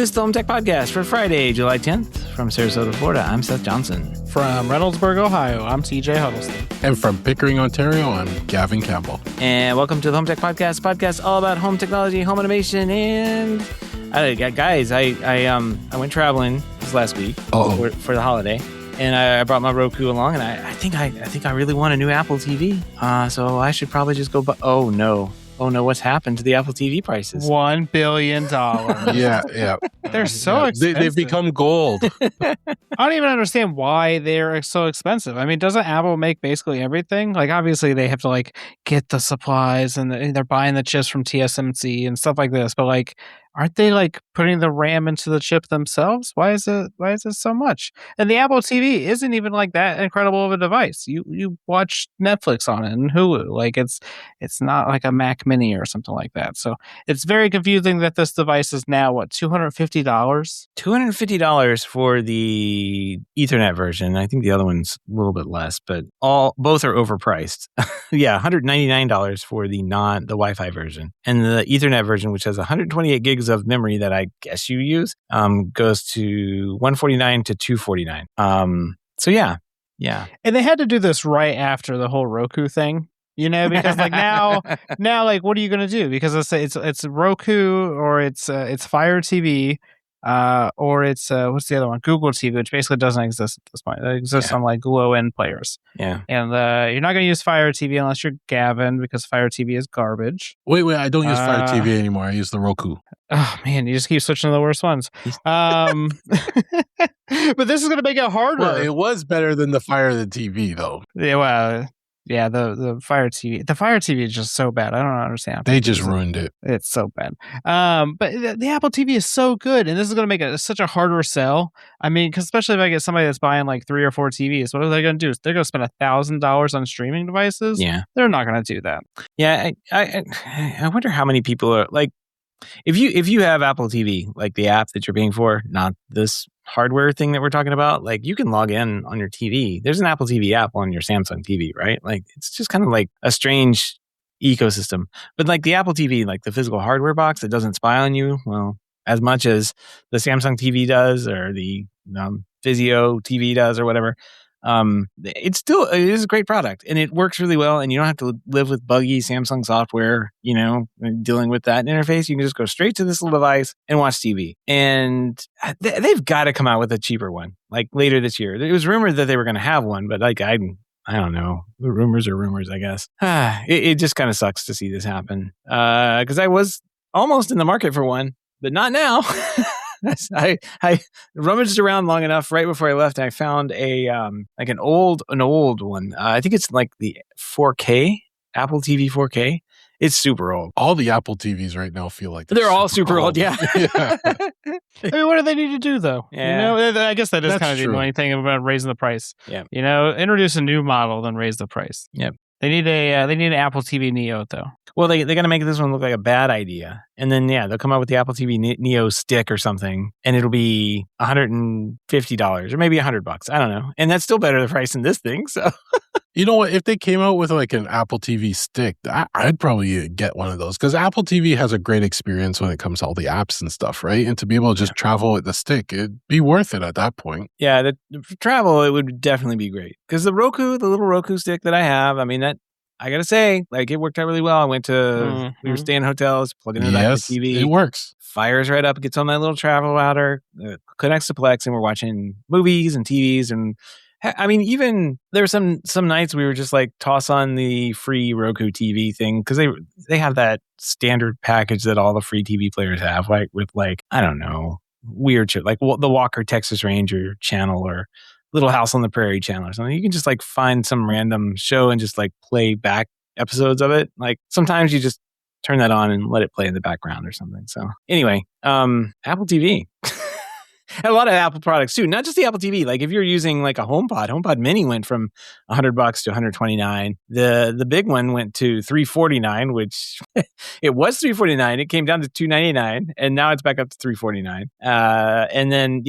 This is the Home Tech Podcast for Friday, July 10th. From Sarasota, Florida, I'm Seth Johnson. From Reynoldsburg, Ohio, I'm TJ Huddleston. And from Pickering, Ontario, I'm Gavin Campbell. And welcome to the Home Tech Podcast all about home technology, home automation, and... guys, I went traveling this last week for the holiday. And I brought my Roku along, and I think I really want a new Apple TV. So I should probably just go buy... Oh, no, what's happened to the Apple TV prices? $1 billion. Yeah. They're so expensive. They've become gold. I don't even understand why they're so expensive. I mean, doesn't Apple make basically everything? Like, obviously, they have to, get the supplies, and they're buying the chips from TSMC and stuff like this. But, aren't they, putting the RAM into the chip themselves? Why is it so much? And the Apple TV isn't even, that incredible of a device. You watch Netflix on it and Hulu. It's not like a Mac Mini or something like that. So it's very confusing that this device is now, $250? $250 for the Ethernet version. I think the other one's a little bit less, but both are overpriced. Yeah, $199 for the Wi-Fi version. And the Ethernet version, which has 128 gigs of memory that I guess you use, goes to $149 to $249. So yeah. And they had to do this right after the whole Roku thing. Because now, what are you going to do? Because it's Roku or it's Fire TV, or it's what's the other one? Google TV, which basically doesn't exist at this point. It exists on low end players. Yeah, and you're not going to use Fire TV unless you're Gavin, because Fire TV is garbage. Wait, I don't use Fire TV anymore. I use the Roku. Oh man, you just keep switching to the worst ones. But this is going to make it harder. Well, it was better than the Fire the TV though. Yeah, well. Yeah, the Fire TV. The Fire TV is just so bad. I don't understand. They just ruined it. It's so bad. But the Apple TV is so good, and this is going to make it such a harder sell. I mean, cause especially if I get somebody that's buying 3 or 4 TVs, what are they going to do? They're going to spend $1,000 on streaming devices? Yeah. They're not going to do that. Yeah, I wonder how many people are, if you have Apple TV, the app that you're paying for, not this hardware thing that we're talking about, you can log in on your TV. There's an Apple TV app on your Samsung TV, right? It's just kind of a strange ecosystem. But the Apple TV, the physical hardware box that doesn't spy on you, well, as much as the Samsung TV does, or the Vizio TV does, or whatever. It is a great product, and it works really well, and you don't have to live with buggy Samsung software, dealing with that interface. You can just go straight to this little device and watch TV. And they've got to come out with a cheaper one, later this year. It was rumored that they were going to have one, but I don't know. Rumors are rumors, I guess. It just kind of sucks to see this happen. Because I was almost in the market for one, but not now. I rummaged around long enough right before I left, and I found an old one. I think it's the 4K, Apple TV 4K. It's super old. All the Apple TVs right now feel like they're all super old. Yeah. I mean, what do they need to do though? Yeah. I guess that is That's kind of the only thing about raising the price. Yeah. Introduce a new model, then raise the price. Yep. They need an Apple TV Neo though. Well, they're going to make this one look like a bad idea. And then, they'll come out with the Apple TV Neo stick or something, and it'll be $150 or maybe $100. I don't know. And that's still better the price than this thing. So, you know what? If they came out with an Apple TV stick, I'd probably get one of those, because Apple TV has a great experience when it comes to all the apps and stuff, right? And to be able to just travel with the stick, it'd be worth it at that point. Yeah, for travel, it would definitely be great. Because the little Roku stick that I have, I mean, that, I gotta say, it worked out really well. I went to, we were staying in hotels, plugging it up to the TV. It works. Fires right up, gets on my little travel router, connects to Plex, and we're watching movies and TVs. And I mean, even there were some nights we were just toss on the free Roku TV thing, because they have that standard package that all the free TV players have, with I don't know, weird shit, the Walker Texas Ranger channel, or Little House on the Prairie channel or something. You can just find some random show and just play back episodes of it. Sometimes you just turn that on and let it play in the background or something. So anyway, Apple TV. And a lot of Apple products too, not just the Apple TV. If you're using a HomePod Mini went from $100 to $129. The big one went to $349, which It was $349. It came down to $299, and now it's back up to $349. And then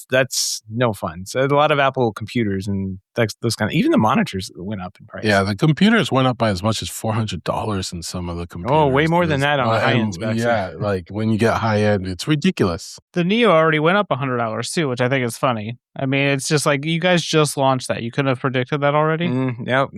that's no fun. So a lot of Apple computers and those kind of, even the monitors went up in price. Yeah, the computers went up by as much as $400 in some of the computers. Oh, way more than that on the high end specs. Yeah, like when you get high end, it's ridiculous. The Neo already went up $100 too, which I think is funny. I mean, it's just like you guys just launched that. You couldn't have predicted that already. Nope.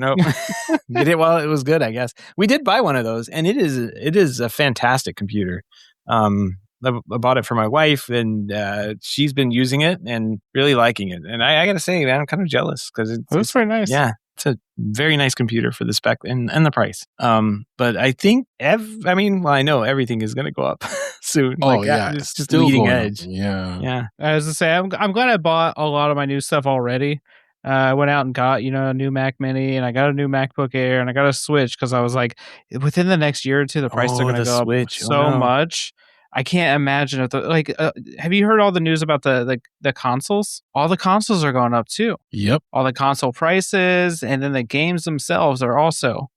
Did it while it was good, I guess. We did buy one of those, and it is a fantastic computer. I bought it for my wife, and she's been using it and really liking it. And I got to say, man, I'm kind of jealous because it's very nice. Yeah, it's a very nice computer for the spec and the price. But I think I know everything is going to go up soon. Oh, yeah. It's just leading edge. Yeah. As I say, I'm glad I bought a lot of my new stuff already. I went out and got, a new Mac Mini, and I got a new MacBook Air, and I got a Switch because I was like, within the next year or two, the prices are going to go up so much. I can't imagine if have you heard all the news about the consoles? All the consoles are going up too. Yep. All the console prices, and then the games themselves are also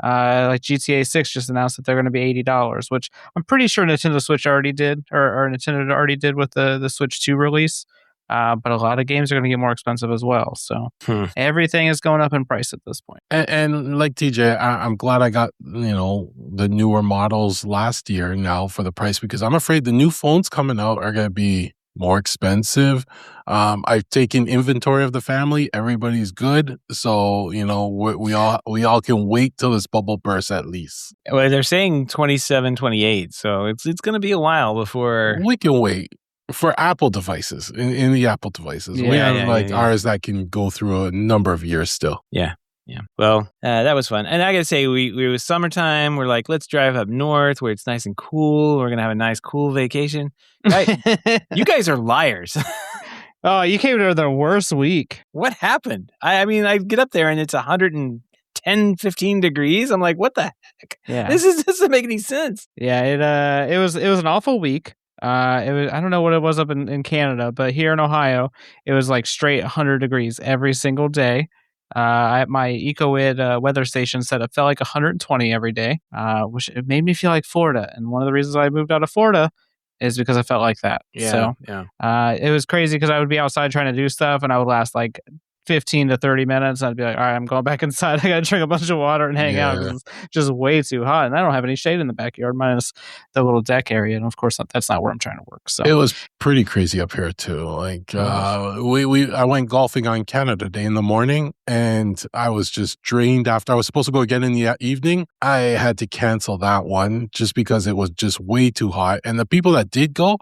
like GTA 6 just announced that they're going to be $80, which I'm pretty sure Nintendo Switch already did, or Nintendo already did with the Switch 2 release. But a lot of games are going to get more expensive as well. So everything is going up in price at this point. And like TJ, I'm glad I got, the newer models last year now for the price, because I'm afraid the new phones coming out are going to be more expensive. I've taken inventory of the family. Everybody's good. So, we all can wait till this bubble bursts at least. Well, they're saying 27, 28. So it's going to be a while before. We can wait. For Apple devices, in the Apple devices, we have ours that can go through a number of years still. Yeah. Well, that was fun. And I got to say, it was summertime. We're like, let's drive up north where it's nice and cool. We're going to have a nice, cool vacation. You guys are liars. Oh, you came to the worst week. What happened? I mean, I get up there and it's 110, 15 degrees. I'm like, what the heck? Yeah. This doesn't make any sense. Yeah, it was an awful week. It was, I don't know what it was up in Canada, but here in Ohio, it was like straight 100 degrees every single day. At my EcoWid weather station said it felt like 120 every day, which it made me feel like Florida. And one of the reasons I moved out of Florida is because I felt like that. Yeah. It was crazy because I would be outside trying to do stuff, and I would last like 15 to 30 minutes. I'd be like, all right, I'm going back inside. I got to drink a bunch of water and hang out because it's just way too hot. And I don't have any shade in the backyard minus the little deck area. And of course, that's not where I'm trying to work. So it was pretty crazy up here too. Like I went golfing on Canada Day in the morning, and I was just drained after. I was supposed to go again in the evening. I had to cancel that one just because it was just way too hot. And the people that did go,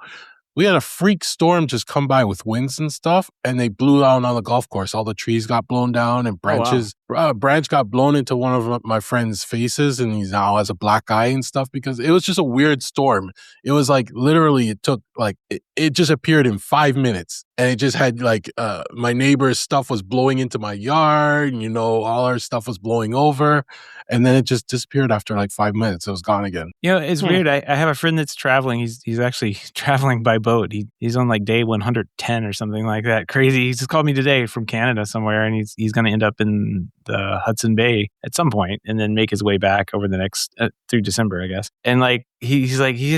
we had a freak storm just come by with winds and stuff, and they blew down on the golf course. All the trees got blown down, and branch got blown into one of my friend's faces, and he now has a black eye and stuff because it was just a weird storm. It was like literally it took like it just appeared in 5 minutes, and it just had like my neighbor's stuff was blowing into my yard, and all our stuff was blowing over, and then it just disappeared after like 5 minutes. It was gone again. It's weird. I have a friend that's traveling. He's actually traveling by boat. He's on like day 110 or something like that. Crazy. He just called me today from Canada somewhere, and he's going to end up in the Hudson Bay at some point, and then make his way back over the next through December, I guess. And like he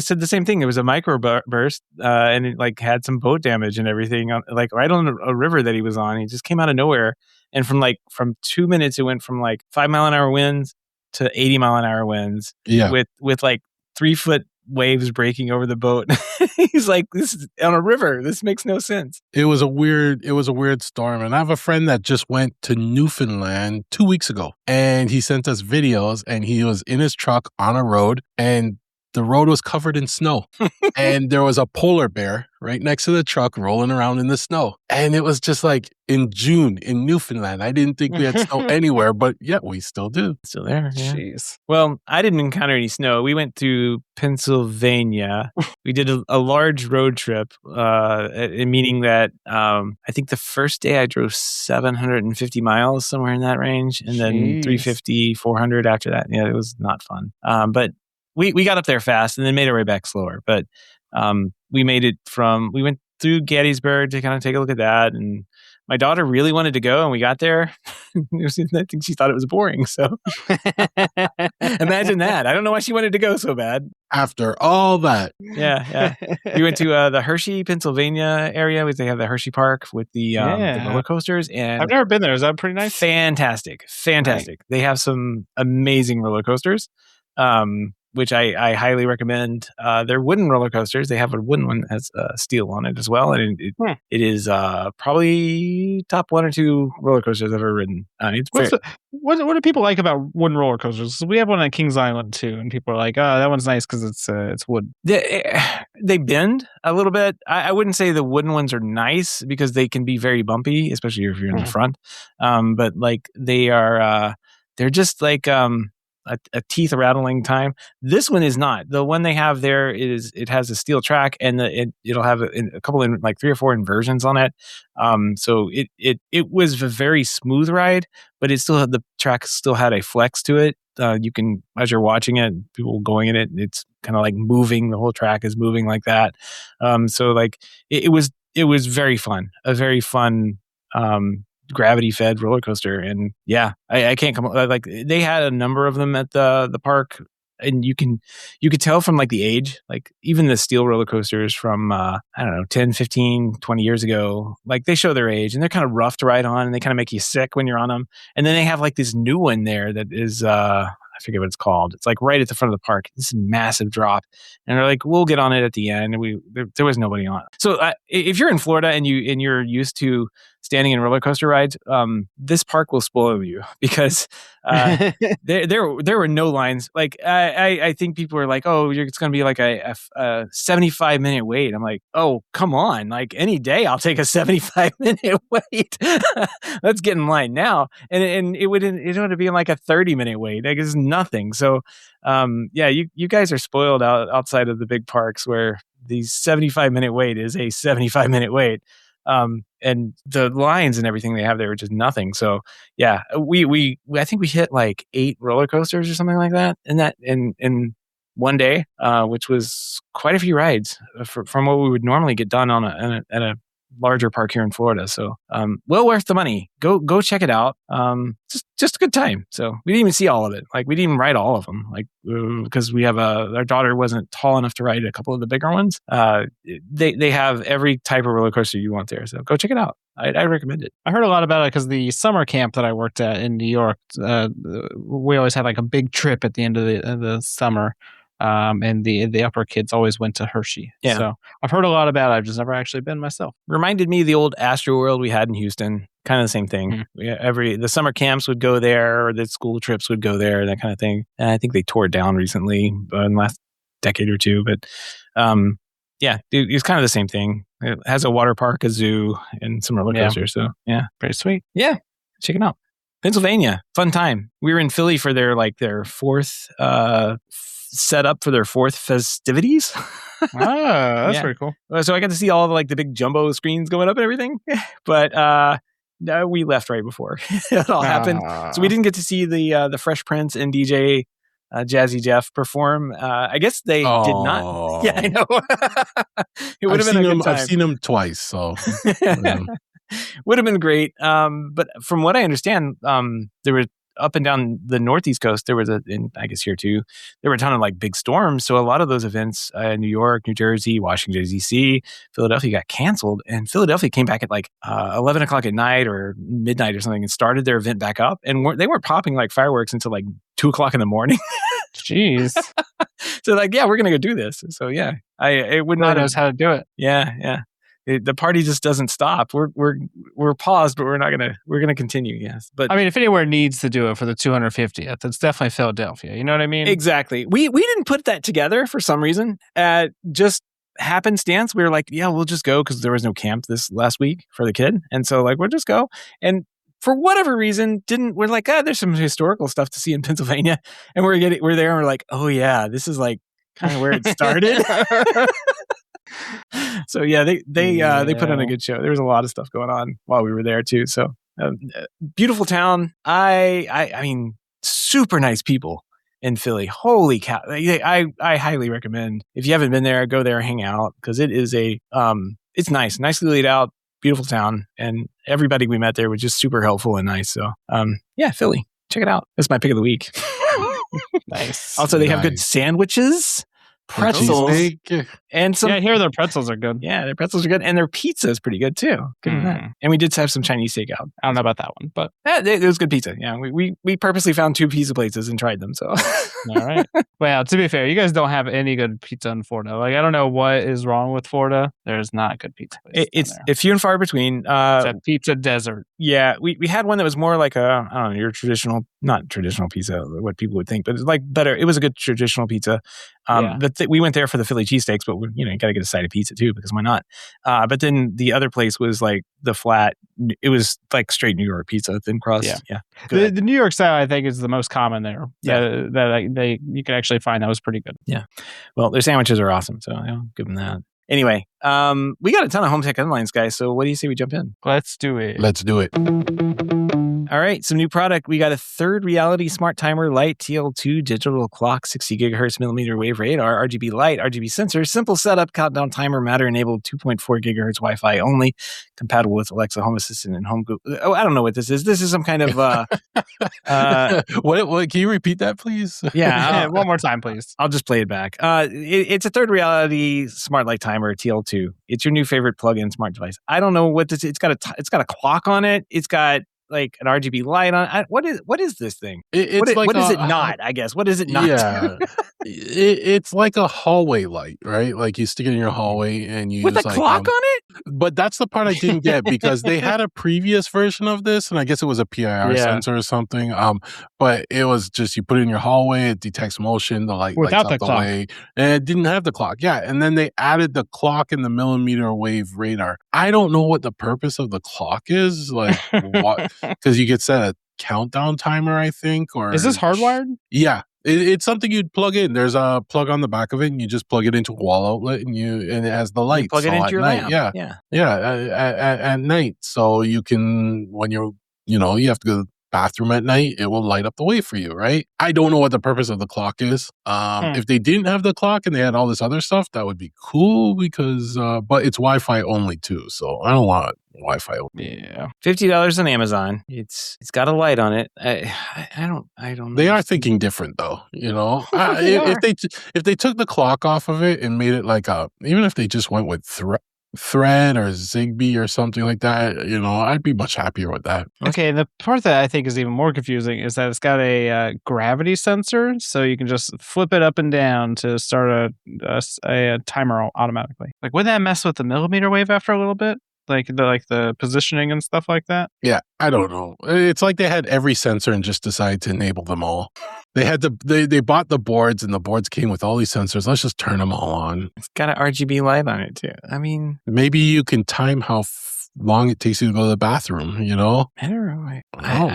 said the same thing. It was a microburst, and it like had some boat damage and everything, like right on a river that he was on. He just came out of nowhere, and from 2 minutes, it went from like 5 mile an hour winds to 80 mile an hour winds. Yeah, with like 3 foot waves breaking over the boat. He's like, this is on a river. This makes no sense. It was a weird storm. And I have a friend that just went to Newfoundland 2 weeks ago, and he sent us videos, and he was in his truck on a road, and the road was covered in snow. And there was a polar bear right next to the truck rolling around in the snow. And it was just like in June in Newfoundland. I didn't think we had snow anywhere, but yet we still do. Still there. Yeah. Jeez. Well, I didn't encounter any snow. We went to Pennsylvania. We did a large road trip, meaning that I think the first day I drove 750 miles, somewhere in that range. And then 350, 400 after that. Yeah, it was not fun. But we got up there fast and then made our way back slower. But we went through Gettysburg to kind of take a look at that, and my daughter really wanted to go, and we got there. I think she thought it was boring. So imagine that. I don't know why she wanted to go so bad. After all that. Yeah. We went to the Hershey, Pennsylvania area. They have the Hershey Park with the roller coasters. And I've never been there. Is that pretty nice? Fantastic. Right. They have some amazing roller coasters, which I highly recommend. They're wooden roller coasters. They have a wooden one that has steel on it as well. And it is probably top 1 or 2 roller coasters I've ever ridden. What do people like about wooden roller coasters? We have one on Kings Island too, and people are like, "Oh, that one's nice because it's wood." They bend a little bit. I wouldn't say the wooden ones are nice because they can be very bumpy, especially if you're in the front. But like they're just like a teeth rattling time. This one is not. The one they have there it has a steel track, and it'll have a couple in like 3 or 4 inversions on it. So it was a very smooth ride, but the track still had a flex to it. You can, as you're watching it, people going in it, it's kind of like moving. The whole track is moving like that. So like it was very fun. A very fun gravity fed roller coaster. And yeah, I can't come like they had a number of them at the park, and you could tell from like the age, like even the steel roller coasters from I don't know 10 15 20 years ago, like they show their age, and they're kind of rough to ride on, and they kind of make you sick when you're on them. And then they have like this new one there that is I forget what it's called. It's like right at the front of the park. This massive drop, and they're like, "We'll get on it at the end." And there was nobody on. So if you're in Florida and you're used to standing in roller coaster rides, this park will spoil you because there were no lines. Like I think people are like, "Oh, it's going to be like a 75-minute wait." I'm like, "Oh, come on! Like any day, I'll take a 75-minute wait. Let's get in line now." And it would be in like a 30-minute wait. Like it's nothing. So you guys are spoiled outside of the big parks where the 75-minute wait is a 75-minute wait. And the lines and everything they have there are just nothing. So yeah, I think we hit like 8 roller coasters or something like that in one day, which was quite a few rides from what we would normally get done at a larger park here in Florida. So well worth the money. Go check it out. Just a good time. So we didn't even see all of it. Like we didn't even ride all of them. Like because we have our daughter wasn't tall enough to ride a couple of the bigger ones. They have every type of roller coaster you want there. So go check it out. I recommend it. I heard a lot about it because the summer camp that I worked at in New York, we always had like a big trip at the end of the summer. And the upper kids always went to Hershey. Yeah. So I've heard a lot about it. I've just never actually been myself. Reminded me of the old Astro World we had in Houston. Kind of the same thing. The summer camps would go there, or the school trips would go there, that kind of thing. And I think they tore it down recently in the last decade or two. But it's kind of the same thing. It has a water park, a zoo, and some roller coasters. So yeah, pretty sweet. Yeah, check it out. Pennsylvania, fun time. We were in Philly for their fourth set up for their 4th festivities. That's pretty cool. So I got to see all the big jumbo screens going up and everything. But no, we left right before it all happened. So we didn't get to see the Fresh Prince and DJ Jazzy Jeff perform. I guess they did not. Yeah, I know. It would have been a good time. I've seen them twice, so would have been great. But from what I understand, there were up and down the Northeast coast, there was I guess here too, there were a ton of big storms. So a lot of those events, New York, New Jersey, Washington, D.C., Philadelphia got canceled. And Philadelphia came back at 11 o'clock at night or midnight or something and started their event back up. And they weren't popping fireworks until 2 o'clock in the morning. Jeez. So we're going to go do this. So yeah, I would not knows how to do it. Yeah. The party just doesn't stop. We're paused, but we're gonna continue. Yes, but I mean, if anywhere needs to do it for the 250th, it's definitely Philadelphia. You know what I mean? Exactly. We didn't put that together for some reason. Just happenstance. We were like, yeah, we'll just go because there was no camp this last week for the kid, and so we'll just go. And for whatever reason, we're like, there's some historical stuff to see in Pennsylvania, and we're there, and we're like, oh yeah, this is kind of where it started. So yeah, they put on a good show. There was a lot of stuff going on while we were there too. So beautiful town. I mean, super nice people in Philly. Holy cow! I highly recommend if you haven't been there, go there, hang out because it is it's nice, nicely laid out. beautiful town, and everybody we met there was just super helpful and nice. So, yeah, Philly, check it out. That's my pick of the week. Nice. Also, they have good sandwiches, pretzels, cheesesteak. and some. Yeah, I hear their pretzels are good. Yeah, their pretzels are good, and their pizza is pretty good too. Good than that. And we did have some Chinese takeout. I don't know about that one, but it was good pizza. Yeah, we purposely found 2 pizza places and tried them. So, all right. Well, to be fair, you guys don't have any good pizza in Florida. Like, I don't know what is wrong with Florida. There's not good pizza places. It's few and far between. It's a pizza desert. Yeah, we had one that was more like I don't know, your traditional, not traditional pizza, what people would think, but it's like better. It was a good traditional pizza. We went there for the Philly cheesesteaks, but you got to get a side of pizza too, because why not? But then the other place was like the flat. It was like straight New York pizza, thin crust. Yeah. The New York style, I think, is the most common there. Yeah. That you can actually find that was pretty good. Yeah. Well, their sandwiches are awesome, so I'll give them that. Anyway, we got a ton of HomeTech headlines, guys. So what do you say we jump in? Let's do it. All right, some new product. We got a third reality smart timer light TL2 digital clock, 60 gigahertz millimeter wave radar, RGB light, RGB sensor, simple setup, countdown timer, Matter enabled, 2.4 gigahertz Wi-Fi only, compatible with Alexa, Home Assistant, and Home Google. Oh, I don't know what this is. This is some kind of What? Can you repeat that, please? Yeah, one more time, please. I'll just play it back. It's a third reality smart light timer TL2. It's your new favorite plug-in smart device. I don't know what this. It's got a clock on it. It's got like an RGB light on. What is this thing? What is it not? I guess. What is it not? Yeah, it's like a hallway light, right? Like you stick it in your hallway and you with use a clock on it. But that's the part I didn't get, because they had a previous version of this, and I guess it was a PIR sensor or something. But it was just you put it in your hallway, it detects motion, the light lights up the way, and it didn't have the clock. Yeah, and then they added the clock and the millimeter wave radar. I don't know what the purpose of the clock is, like what, because you could set a countdown timer, I think. Or is this hardwired? Yeah. It's something you'd plug in. There's a plug on the back of it, and you just plug it into a wall outlet, and it has the light. You plug it into your night, lamp. At night, so you can, when you have to go to the bathroom at night, it will light up the way for you, right? I don't know what the purpose of the clock is. If they didn't have the clock and they had all this other stuff, that would be cool, because but it's Wi-Fi only too, so I don't want Wi-Fi only. Yeah, $50 on Amazon. It's got a light on it. I don't know. They are thinking different, though. If they took the clock off of it and made it like even if they just went with Thread or Zigbee or something like that, I'd be much happier with that. Okay, the part that I think is even more confusing is that it's got a gravity sensor, so you can just flip it up and down to start a timer automatically. Like, wouldn't that mess with the millimeter wave after a little bit? Like the positioning and stuff like that? Yeah, I don't know. It's like they had every sensor and just decided to enable them all. They bought the boards, and the boards came with all these sensors. Let's just turn them all on. It's got an RGB light on it too. I mean, maybe you can time how long it takes you to go to the bathroom. I don't know. I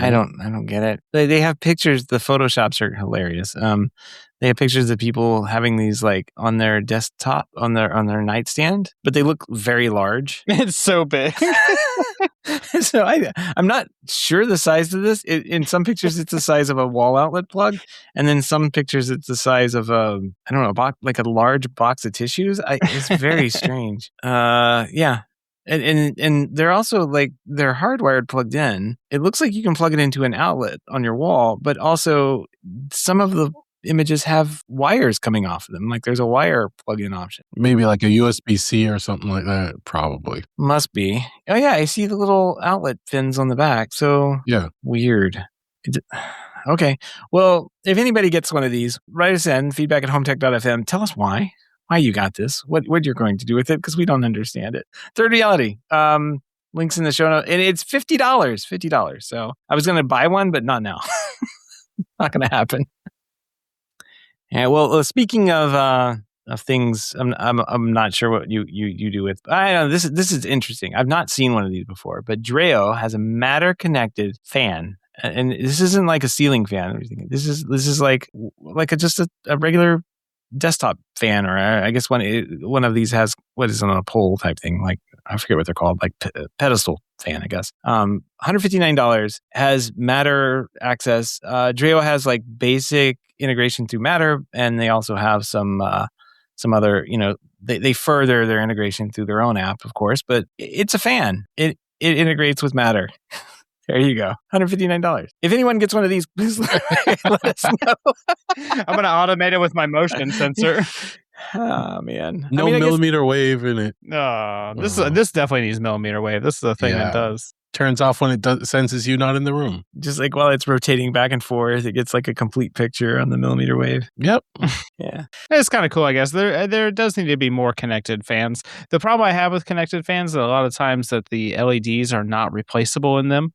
don't get it. They have pictures. The Photoshops are hilarious. They have pictures of people having these like on their desktop, on their nightstand, but they look very large. It's so big. So I'm not sure the size of this. In some pictures, it's the size of a wall outlet plug, and then some pictures it's the size of a box, like a large box of tissues. It's very strange. Yeah. And they're also like they're hardwired plugged in. It looks like you can plug it into an outlet on your wall, but also some of the images have wires coming off of them. Like there's a wire plug-in option. Maybe like a USB-C or something like that. Probably. Must be. Oh yeah, I see the little outlet fins on the back. So yeah, weird. Okay. Well, if anybody gets one of these, write us in, feedback@HomeTech.fm. Tell us why you got this, what you're going to do with it, because we don't understand it. Third reality. Links in the show notes. And it's $50. So I was going to buy one, but not now. Not going to happen. Yeah, well, speaking of things, I'm not sure what you do with. I don't know, this is interesting. I've not seen one of these before, but Dreo has a Matter connected fan, and this isn't like a ceiling fan or anything. This is like just a regular desktop fan, or I guess one of these has what is on a pole type thing. Like I forget what they're called, like pedestal fan, I guess. $159, has Matter access. Dreo has like basic integration through Matter, and they also have some some other, they further their integration through their own app, of course, but it's a fan. It integrates with Matter. There you go. $159. If anyone gets one of these, please let us know. I'm going to automate it with my motion sensor. Oh, man. No millimeter wave in it. This definitely needs millimeter wave. This is the thing that does. Turns off when it senses you not in the room. Just like while it's rotating back and forth, it gets like a complete picture on the millimeter wave. Yep. Yeah. It's kind of cool, I guess. There does need to be more connected fans. The problem I have with connected fans is a lot of times that the LEDs are not replaceable in them.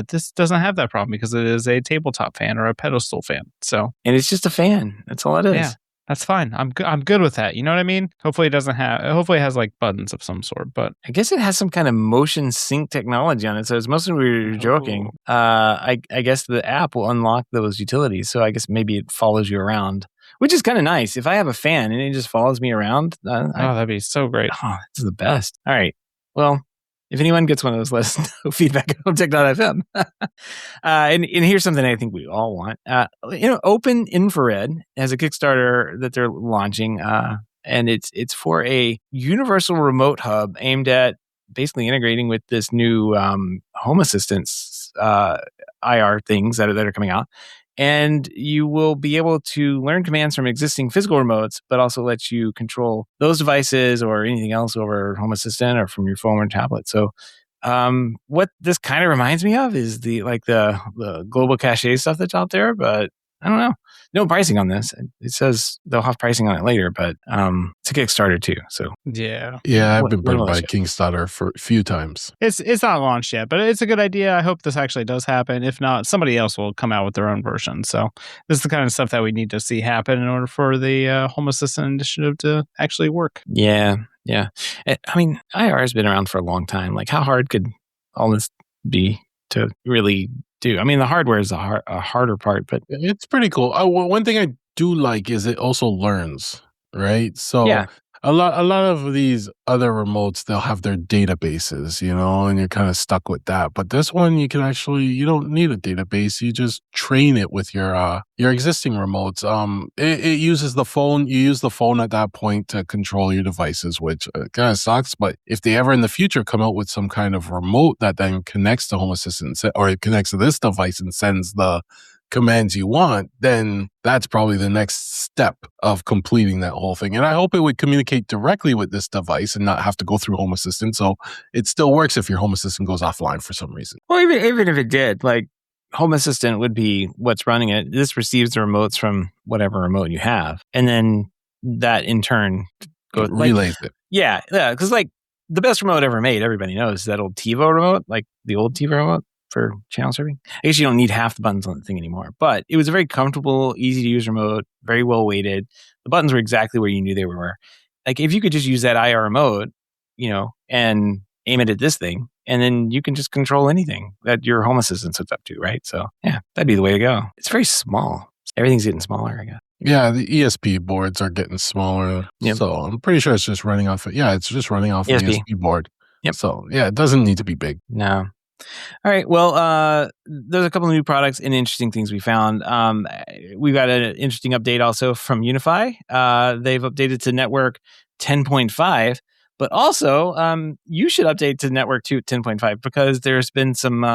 This doesn't have that problem because it is a tabletop fan or a pedestal fan. And it's just a fan. That's all it is. Yeah. That's fine. I'm good with that. You know what I mean? Hopefully it has like buttons of some sort, but I guess it has some kind of motion sync technology on it. So it's mostly we were joking. I guess the app will unlock those utilities. So I guess maybe it follows you around, which is kind of nice. If I have a fan and it just follows me around, that'd be so great. Oh, this is the best. All right. Well, if anyone gets one of those, let us know. Feedback at HomeTech.fm. And here's something I think we all want. Open Infrared has a Kickstarter that they're launching, and it's for a universal remote hub aimed at basically integrating with this new Home Assistance IR things that are coming out. And you will be able to learn commands from existing physical remotes, but also let you control those devices or anything else over Home Assistant or from your phone or tablet. So what this kind of reminds me of is the global cache stuff that's out there, but I don't know. No pricing on this. It says they'll have pricing on it later, but it's a Kickstarter too. So yeah, I've been burned by Kickstarter for a few times. It's not launched yet, but it's a good idea. I hope this actually does happen. If not, somebody else will come out with their own version. So this is the kind of stuff that we need to see happen in order for the Home Assistant initiative to actually work. Yeah. I mean, IR has been around for a long time. Like, how hard could all this be to really do? I mean, the hardware is a harder part, but it's pretty cool. One thing I do like is it also learns, right? So a lot of these other remotes, they'll have their databases, and you're kind of stuck with that. But this one, you don't need a database. You just train it with your existing remotes. It uses the phone. You use the phone at that point to control your devices, which kind of sucks. But if they ever in the future come out with some kind of remote that then connects to Home Assistant or it connects to this device and sends the commands you want, then that's probably the next step of completing that whole thing. And I hope it would communicate directly with this device and not have to go through Home Assistant. So it still works if your Home Assistant goes offline for some reason. Well, even if it did, like Home Assistant would be what's running it. This receives the remotes from whatever remote you have. And then that in turn goes relays it. Yeah. Because like the best remote ever made, everybody knows that old TiVo remote, like the old TiVo remote for channel surfing. I guess you don't need half the buttons on the thing anymore, but it was a very comfortable, easy to use remote, very well weighted. The buttons were exactly where you knew they were. Like if you could just use that IR remote, and aim it at this thing, and then you can just control anything that your Home Assistant's hooked up to, right? So yeah, that'd be the way to go. It's very small. Everything's getting smaller, I guess. Yeah, the ESP boards are getting smaller. Yep. So I'm pretty sure it's just running off. It's just running off an ESP board. Yep. So yeah, it doesn't need to be big. No. All right. Well, there's a couple of new products and interesting things we found. We've got an interesting update also from Unify. They've updated to network 10.5, but also you should update to network 10.5 because there's been some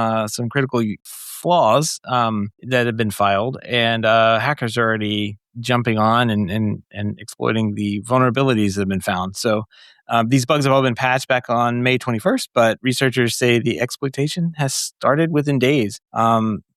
critical flaws that have been filed, and hackers are already jumping on and exploiting the vulnerabilities that have been found. So these bugs have all been patched back on May 21st, but researchers say the exploitation has started within days.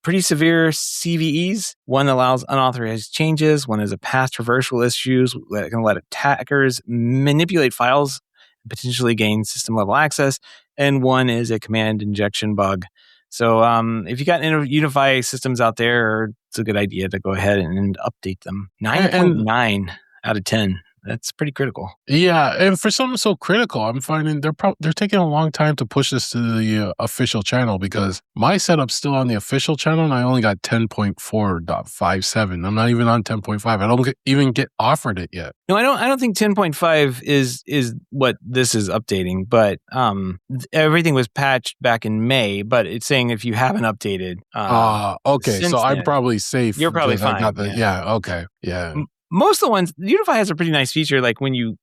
Pretty severe CVEs. One allows unauthorized changes. One is a past traversal issues that can let attackers manipulate files and potentially gain system-level access. And one is a command injection bug. So if you got Unify systems out there, it's a good idea to go ahead and update them. 9.9 out of 10. That's pretty critical. Yeah, and for something so critical, I'm finding they're taking a long time to push this to the official channel because my setup's still on the official channel and I only got 10.4.57. I'm not even on 10.5. I don't even get offered it yet. No, I don't think 10.5 is what this is updating, but everything was patched back in May, but it's saying if you haven't updated. Okay, so I'm probably safe. You're probably fine. Okay. Yeah. most of the ones, Unify has a pretty nice feature. Like when you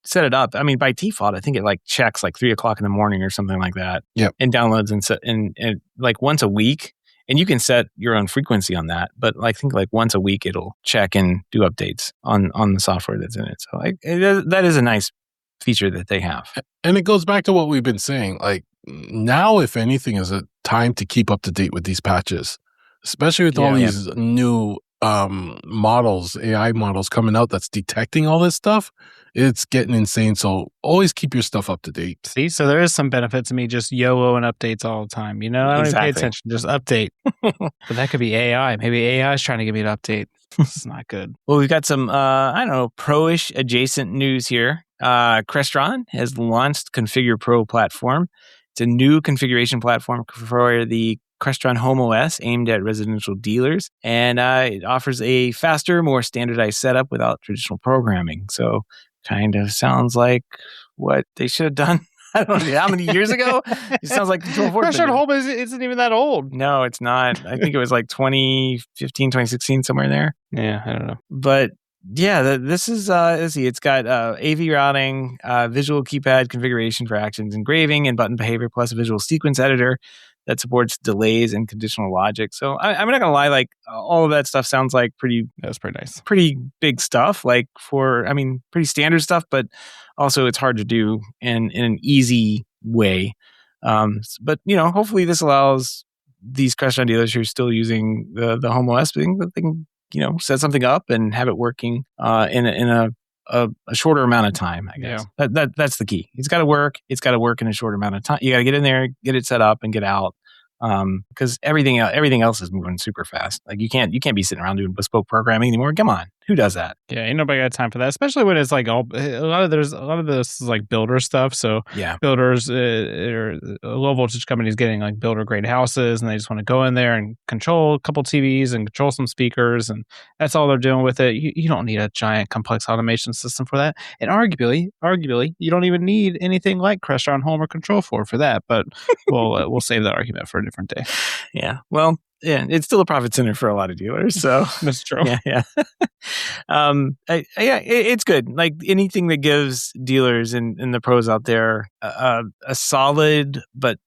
set it up, I mean, by default, I think it like checks like 3:00 in the morning or something like that. Yep. And downloads and like once a week. And you can set your own frequency on that, but I think like once a week it'll check and do updates on the software that's in it. So that is a nice feature that they have. And it goes back to what we've been saying. Like now, if anything, is a time to keep up to date with these patches, especially with all these new models, AI models coming out that's detecting all this stuff. It's getting insane. So always keep your stuff up to date. See, so there is some benefit to me just YOLO and updates all the time. I don't even pay attention, just update. But that could be AI. Maybe AI is trying to get me to update. This is not good. Well, we've got some, pro-ish adjacent news here. Crestron has launched Configure Pro platform. It's a new configuration platform for the Crestron Home OS aimed at residential dealers, and it offers a faster, more standardized setup without traditional programming. So kind of sounds like what they should have done. I don't know how many years ago. It sounds like Crestron Home isn't even that old. No, it's not. I think it was like 2015, 2016, somewhere in there. Yeah, I don't know. But yeah, this is, let's see, it's got AV routing, visual keypad configuration for actions engraving and button behavior, plus a visual sequence editor that supports delays and conditional logic. So I'm not going to lie, like all of that stuff sounds like that's pretty nice. Pretty big stuff, like pretty standard stuff, but also it's hard to do in an easy way. But, hopefully this allows these Crestron dealers who are still using the Home OS thing that they can, set something up and have it working in a shorter amount of time, I guess. Yeah. That's the key. It's got to work. It's got to work in a short amount of time. You got to get in there, get it set up, and get out. Because everything else is moving super fast. Like you can't be sitting around doing bespoke programming anymore. Come on, who does that? Yeah, ain't nobody got time for that. Especially when it's like a lot of this is like builder stuff. So yeah, builders or low voltage companies getting like builder grade houses, and they just want to go in there and control a couple TVs and control some speakers, and that's all they're doing with it. You don't need a giant complex automation system for that. And arguably, you don't even need anything like Crestron Home or Control for that. But we'll save that argument for a different day. Yeah. Well, yeah, it's still a profit center for a lot of dealers. So that's true. Yeah. It's good. Like anything that gives dealers and the pros out there a solid but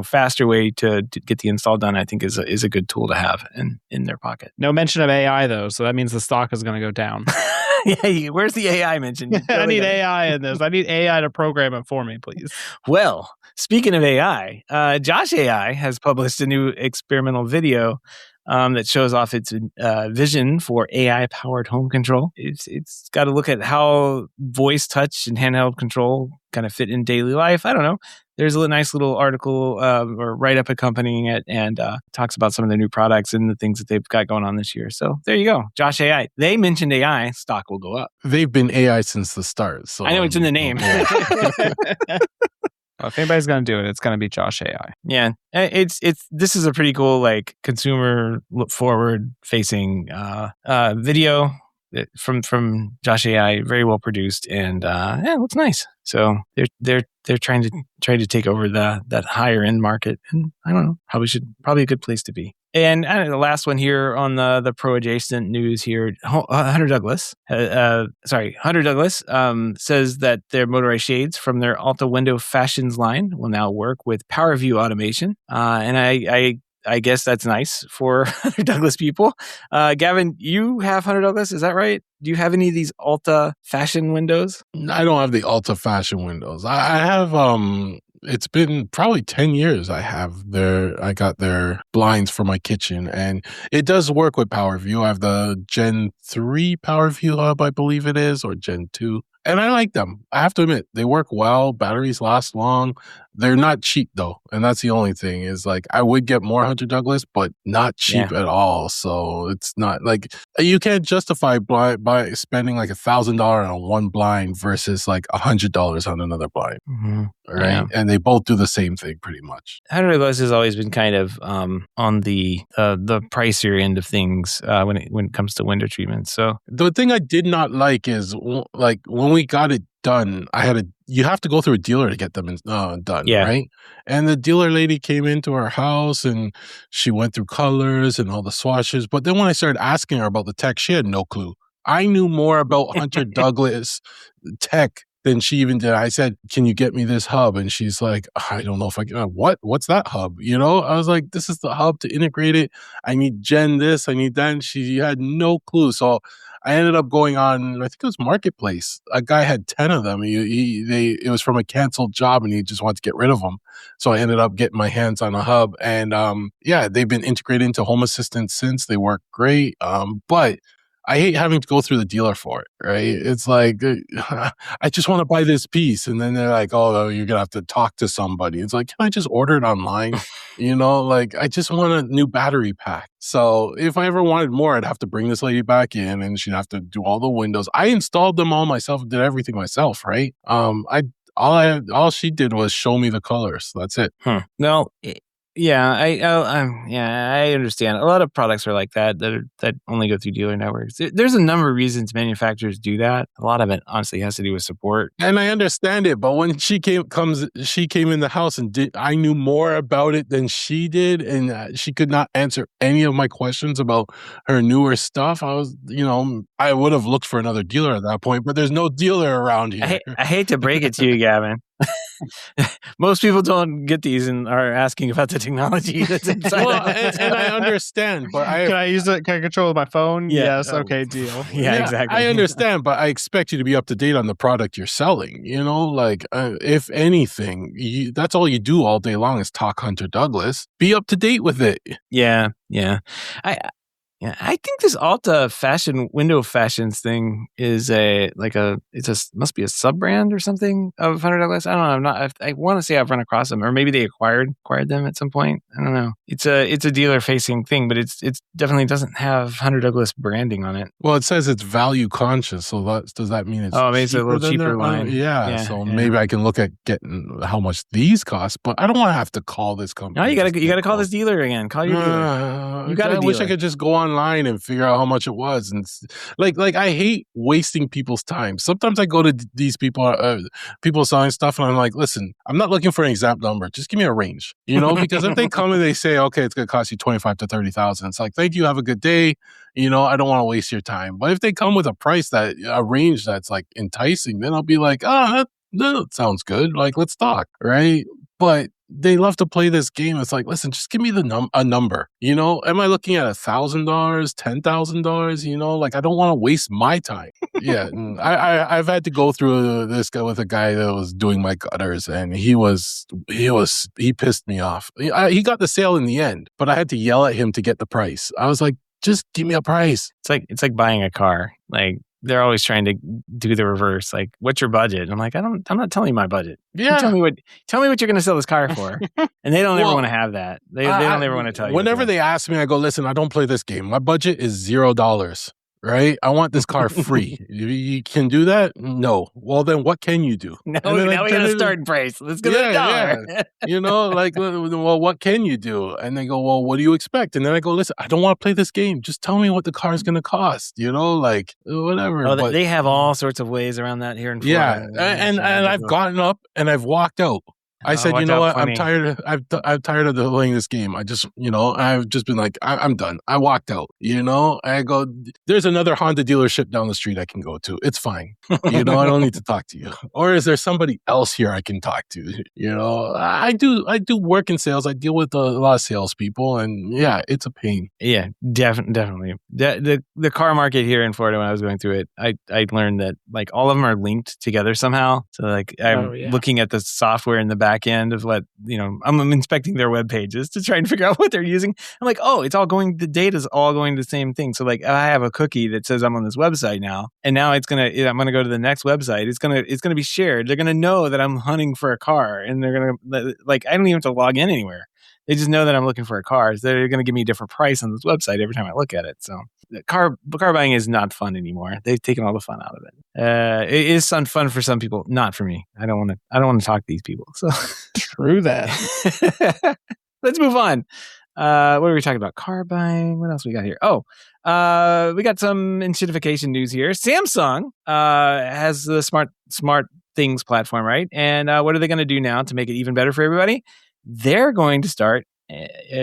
faster way to get the install done, I think is a good tool to have in their pocket. No mention of AI though, so that means the stock is going to go down. Yeah, where's the AI mentioned? I need AI in this. I need AI to program it for me, please. Well, speaking of AI, Josh AI has published a new experimental video that shows off its vision for AI-powered home control. It's got to look at how voice, touch, and handheld control kind of fit in daily life. I don't know. There's a nice little article or write-up accompanying it, and talks about some of the new products and the things that they've got going on this year. So there you go, Josh AI. They mentioned AI, stock will go up. They've been AI since the start. So I know it's in the name. Well, if anybody's going to do it, it's going to be Josh AI. Yeah, this is a pretty cool like consumer look forward facing video from Josh AI, very well produced, and it looks nice. So they're trying to take over that higher end market, and I don't know, probably a good place to be. And the last one here on the pro adjacent news here, Hunter Douglas says that their motorized shades from their Alta Window Fashions line will now work with PowerView automation. And I guess that's nice for Hunter Douglas people. Gavin, you have Hunter Douglas, is that right? Do you have any of these Alta fashion windows? I don't have the Alta fashion windows. I have it's been probably 10 years I got their blinds for my kitchen, and it does work with PowerView. I have the Gen 3 PowerView hub, I believe it is, or Gen 2. And I like them. I have to admit, they work well. Batteries last long. They're not cheap though. And that's the only thing is like, I would get more Hunter Douglas, but not cheap at all. So it's not like, you can't justify by spending like $1,000 on one blind versus like $100 on another blind. Mm-hmm. Right. Yeah. And they both do the same thing pretty much. Hunter Douglas has always been kind of on the pricier end of things when it comes to window treatments. So the thing I did not like is like when we got it done, you have to go through a dealer to get them done, right? And the dealer lady came into our house and she went through colors and all the swatches. But then when I started asking her about the tech, she had no clue. I knew more about Hunter Douglas tech than she even did. I said, can you get me this hub? And she's like, I don't know if I can. What's that hub? You know, I was like, this is the hub to integrate it. I need gen this, I need that. And she had no clue. So I ended up going on, I think it was Marketplace. A guy had 10 of them. It was from a canceled job and he just wanted to get rid of them. So I ended up getting my hands on a hub. And yeah, they've been integrated into Home Assistant since. They work great. But I hate having to go through the dealer for it, right? It's like, I just want to buy this piece. And then they're like, oh, you're going to have to talk to somebody. It's like, can I just order it online? You know, like I just want a new battery pack. So if I ever wanted more, I'd have to bring this lady back in and she'd have to do all the windows. I installed them all myself, did everything myself, right? All she did was show me the colors. That's it. No, yeah, I understand. A lot of products are like that only go through dealer networks. There's a number of reasons manufacturers do that. A lot of it honestly has to do with support. And I understand it, but when she came in the house and I knew more about it than she did, and she could not answer any of my questions about her newer stuff. I was, I would have looked for another dealer at that point, but there's no dealer around here. I hate to break it to you, Gavin. Most people don't get these and are asking about the technology that's inside. Well, and I understand, but can I use it? Can I control my phone? Yeah. Yes. Okay. Deal. Yeah, exactly. I understand, but I expect you to be up to date on the product you're selling. If anything, that's all you do all day long is talk Hunter Douglas. Be up to date with it. Yeah. I think this Alta window fashions thing is must be a sub brand or something of Hunter Douglas. I don't know. I want to say I've run across them, or maybe they acquired them at some point. I don't know. It's a dealer facing thing, but it's definitely doesn't have Hunter Douglas branding on it. Well, it says it's value conscious. So does that mean it's maybe it's a little cheaper line? Maybe I can look at getting how much these cost, but I don't want to have to call this company. No, you gotta call this dealer again. Call your dealer. I wish I could just go online and figure out how much it was. And like I hate wasting people's time. Sometimes I go to these people selling stuff and I'm like, listen, I'm not looking for an exact number. Just give me a range, because if they come and they say, okay, it's going to cost you 25 to 30,000. It's like, thank you. Have a good day. I don't want to waste your time. But if they come with a range that's like enticing, then I'll be like, that sounds good. Like, let's talk. Right. But they love to play this game. It's like, listen, just give me a number. Am I looking at $1,000, $10,000? Like, I don't want to waste my time. Yeah, I've had to go through this guy with a guy that was doing my gutters, and he pissed me off. He got the sale in the end, but I had to yell at him to get the price. I was like, just give me a price. It's like buying a car. Like, they're always trying to do the reverse. Like, what's your budget? I'm like, I'm not telling you my budget. Yeah. You tell me what you're going to sell this car for. And they don't ever want to have that. They don't ever want to tell you. Whenever they ask me, I go, listen, I don't play this game. My budget is $0. Right? I want this car free. You can do that? No. Well, then what can you do? Now we got a starting price. Let's go to $1. Yeah. Well, what can you do? And they go, well, what do you expect? And then I go, listen, I don't want to play this game. Just tell me what the car is going to cost. Whatever. Oh, they have all sorts of ways around that here in Florida. Yeah. And I've gotten up and I've walked out. I said, you know what? I'm tired. I'm tired of playing this game. I just, I've just been like, I'm done. I walked out. I go, there's another Honda dealership down the street I can go to. It's fine. I don't need to talk to you. Or is there somebody else here I can talk to? I do work in sales. I deal with a lot of salespeople, and yeah, it's a pain. Yeah, definitely. The car market here in Florida, when I was going through it, I learned that like all of them are linked together somehow. So like I'm looking at the software in the back end of I'm inspecting their web pages to try and figure out what they're using. I'm like, oh, the data's all going to the same thing. So like I have a cookie that says I'm on this website now, and now I'm gonna go to the next website. It's gonna be shared. They're gonna know that I'm hunting for a car, and they're gonna I don't even have to log in anywhere. They just know that I'm looking for a car. So they're gonna give me a different price on this website every time I look at it. So car buying is not fun anymore. They've taken all the fun out of it. It is fun for some people, not for me. I don't want to talk to these people. So true that. Let's move on. What are we talking about? Car buying. What else we got here? Oh, we got some inshitification news here. Samsung has the smart things platform, right? And what are they going to do now to make it even better for everybody? They're going to start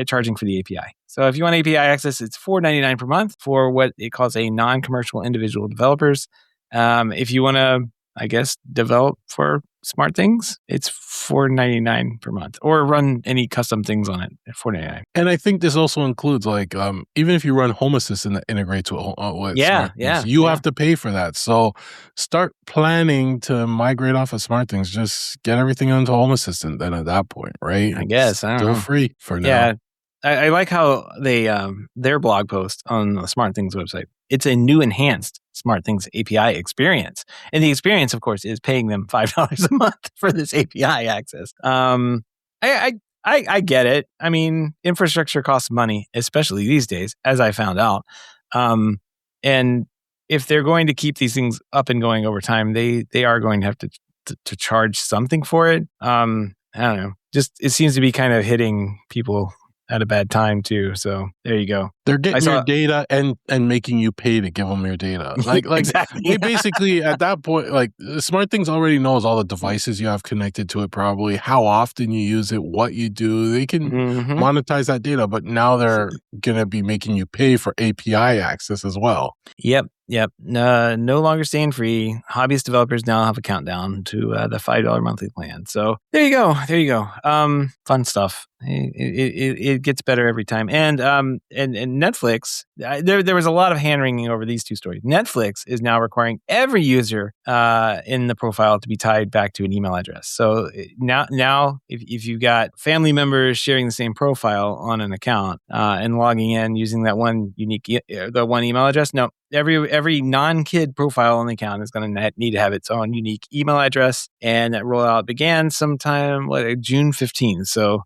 charging for the API. So if you want API access, it's $4.99 per month for what it calls a non-commercial individual developers. If you want to, I guess, develop for smart things, it's $4.99 per month, or run any custom things on it at $4.99. And I think this also includes like even if you run Home Assistant that integrates with smart things, you have to pay for that. So start planning to migrate off of smart things. Just get everything onto Home Assistant. Then at that point, right? I guess I don't know. Still free for now. Yeah. I like how they their blog post on the Smart Things website. It's a new enhanced Smart Things API experience, and the experience, of course, is paying them $5 a month for this API access. I get it. I mean, infrastructure costs money, especially these days, as I found out. And if they're going to keep these things up and going over time, they are going to have to charge something for it. I don't know. Just it seems to be kind of hitting people at a bad time too. So there you go. They're getting your data and making you pay to give them your data. Like exactly. They basically at that point, like Smart Things already knows all the devices you have connected to it, probably how often you use it, what you do. They can monetize that data, but now they're gonna be making you pay for API access as well. Yep. No longer staying free. Hobbyist developers now have a countdown to the $5 monthly plan. So there you go. Fun stuff. It gets better every time. And Netflix, there was a lot of hand wringing over these two stories. Netflix is now requiring every user in the profile to be tied back to an email address. So now if you've got family members sharing the same profile on an account and logging in using that one unique the one email address, no. Every non-kid profile on the account is going to need to have its own unique email address, and that rollout began sometime June 15th. So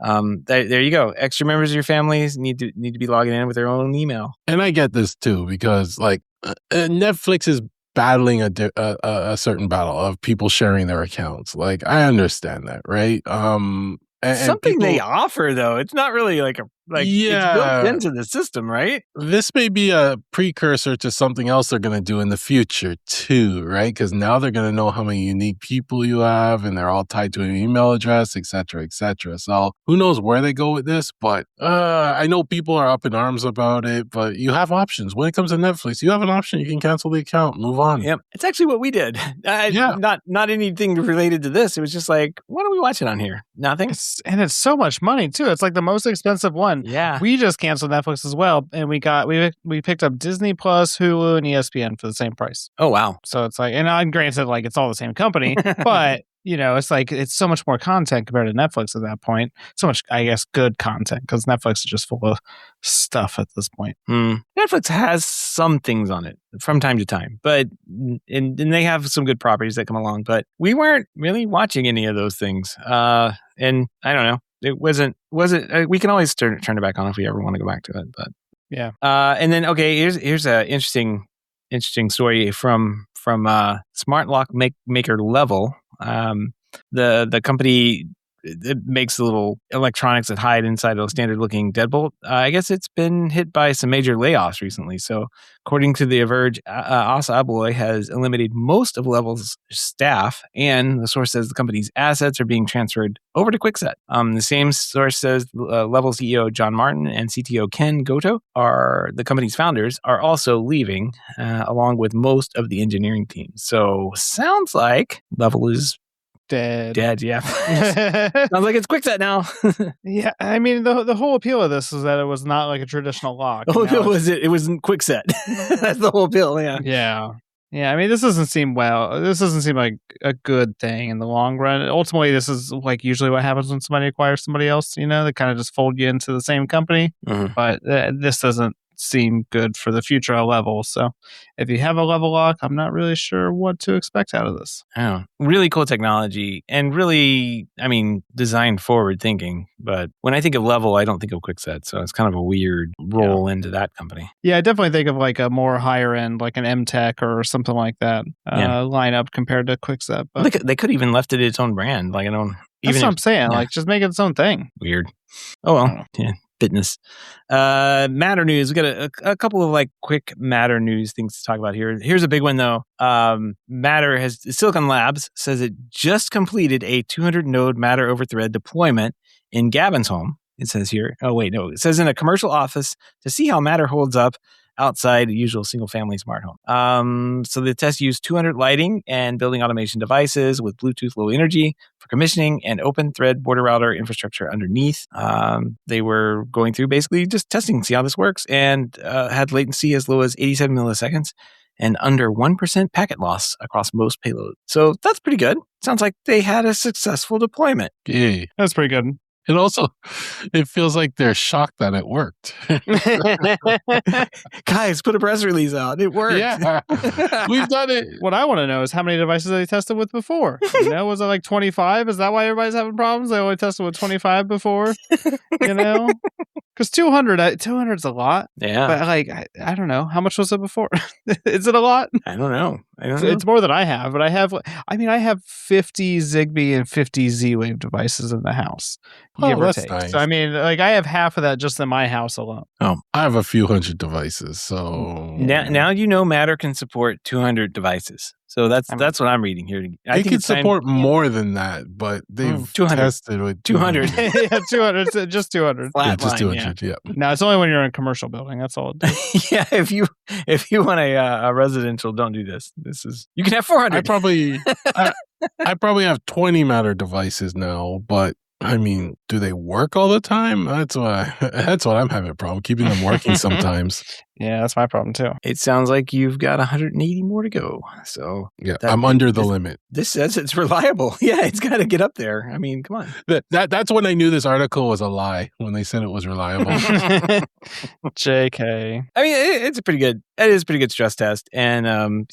there you go. Extra members of your families need to be logging in with their own email. And I get this too because like Netflix is battling a certain battle of people sharing their accounts. Like I understand that, right? Something they offer though. It's not really it's built into the system, right? This may be a precursor to something else they're going to do in the future too, right? Because now they're going to know how many unique people you have and they're all tied to an email address, et cetera, et cetera. So who knows where they go with this, but I know people are up in arms about it, but you have options. When it comes to Netflix, you have an option. You can cancel the account, move on. Yep. It's actually what we did. Not anything related to this. It was just like, what are we watching on here? Nothing. And it's so much money too. It's like the most expensive one. Yeah. We just canceled Netflix as well, and we picked up Disney Plus, Hulu, and ESPN for the same price. Oh wow. So it's like, and granted, like it's all the same company, but it's like it's so much more content compared to Netflix at that point. So much, I guess, good content because Netflix is just full of stuff at this point. Netflix has some things on it from time to time, but and they have some good properties that come along. But we weren't really watching any of those things, and I don't know. It wasn't. We can always turn it back on if we ever want to go back to it. But yeah. And then here's a interesting story from Smart Lock Maker Level. The company that makes little electronics that hide inside of a standard looking deadbolt. I guess it's been hit by some major layoffs recently. So according to The Verge, Assa Abloy has eliminated most of Level's staff, and the source says the company's assets are being transferred over to Kwikset. The same source says Level CEO John Martin and CTO Ken Goto, are the company's founders, are also leaving, along with most of the engineering team. So sounds like Level is dead, yeah. Sounds like it's Kwikset now. Yeah, I mean the whole appeal of this is that it was not like a traditional lock. The whole appeal was it wasn't Kwikset. That's the whole appeal, yeah. I mean, this doesn't seem like a good thing in the long run. Ultimately, this is like usually what happens when somebody acquires somebody else. They kind of just fold you into the same company. But this doesn't seem good for the future of Level. So if you have a Level lock, I'm not really sure what to expect out of this. Oh, really cool technology and really, I mean, design forward thinking. But when I think of Level, I don't think of Kwikset. So it's kind of a weird roll into that company. Yeah, I definitely think of like a more higher end, like an MTech or something like that lineup compared to Kwikset. But they could even left it its own brand. Like that's what I'm saying. Like just make it its own thing. Weird. Oh well. Yeah. Fitness. Matter news. We got a couple of like quick Matter news things to talk about here. Here's a big one though. Silicon Labs says it just completed a 200 node Matter over Thread deployment in Gavin's home. it says here. Oh, wait, no. It says in a commercial office to see how Matter holds up outside the usual single-family smart home. So the test used 200 lighting and building automation devices with Bluetooth Low Energy for commissioning and open thread border router infrastructure underneath. They were going through basically just testing, see how this works, and had latency as low as 87 milliseconds and under 1% packet loss across most payloads. So that's pretty good. Sounds like they had a successful deployment. Yeah. That's pretty good. And also, it feels like they're shocked that it worked. Guys, put a press release out. It worked. Yeah, we've done it. What I want to know is how many devices they tested with before. Was it like 25? Is that why everybody's having problems? They only tested with 25 before? Because 200 is a lot. Yeah. But I don't know. How much was it before? Is it a lot? I don't know. It's more than I have, but I have 50 Zigbee and 50 Z-Wave devices in the house, give or take. Nice. So, I have half of that just in my house alone. Oh, I have a few hundred devices, so... Now Matter can support 200 devices. So that's what I'm reading here. I think think it support more than that, but they've 200. tested with 200. Yeah, 200. It's just 200. Yeah, just 200, yeah. No, it's only when you're in a commercial building. That's all it does. Yeah, if you want a residential, don't do this. You can have 400. I probably have 20 Matter devices now, but do they work all the time? That's what I'm having a problem keeping them working sometimes. Yeah, that's my problem too. It sounds like you've got 180 more to go. So yeah, I'm under the limit. This says it's reliable. Yeah, it's got to get up there. Come on. That's when I knew this article was a lie, when they said it was reliable. JK. It is a pretty good stress test, and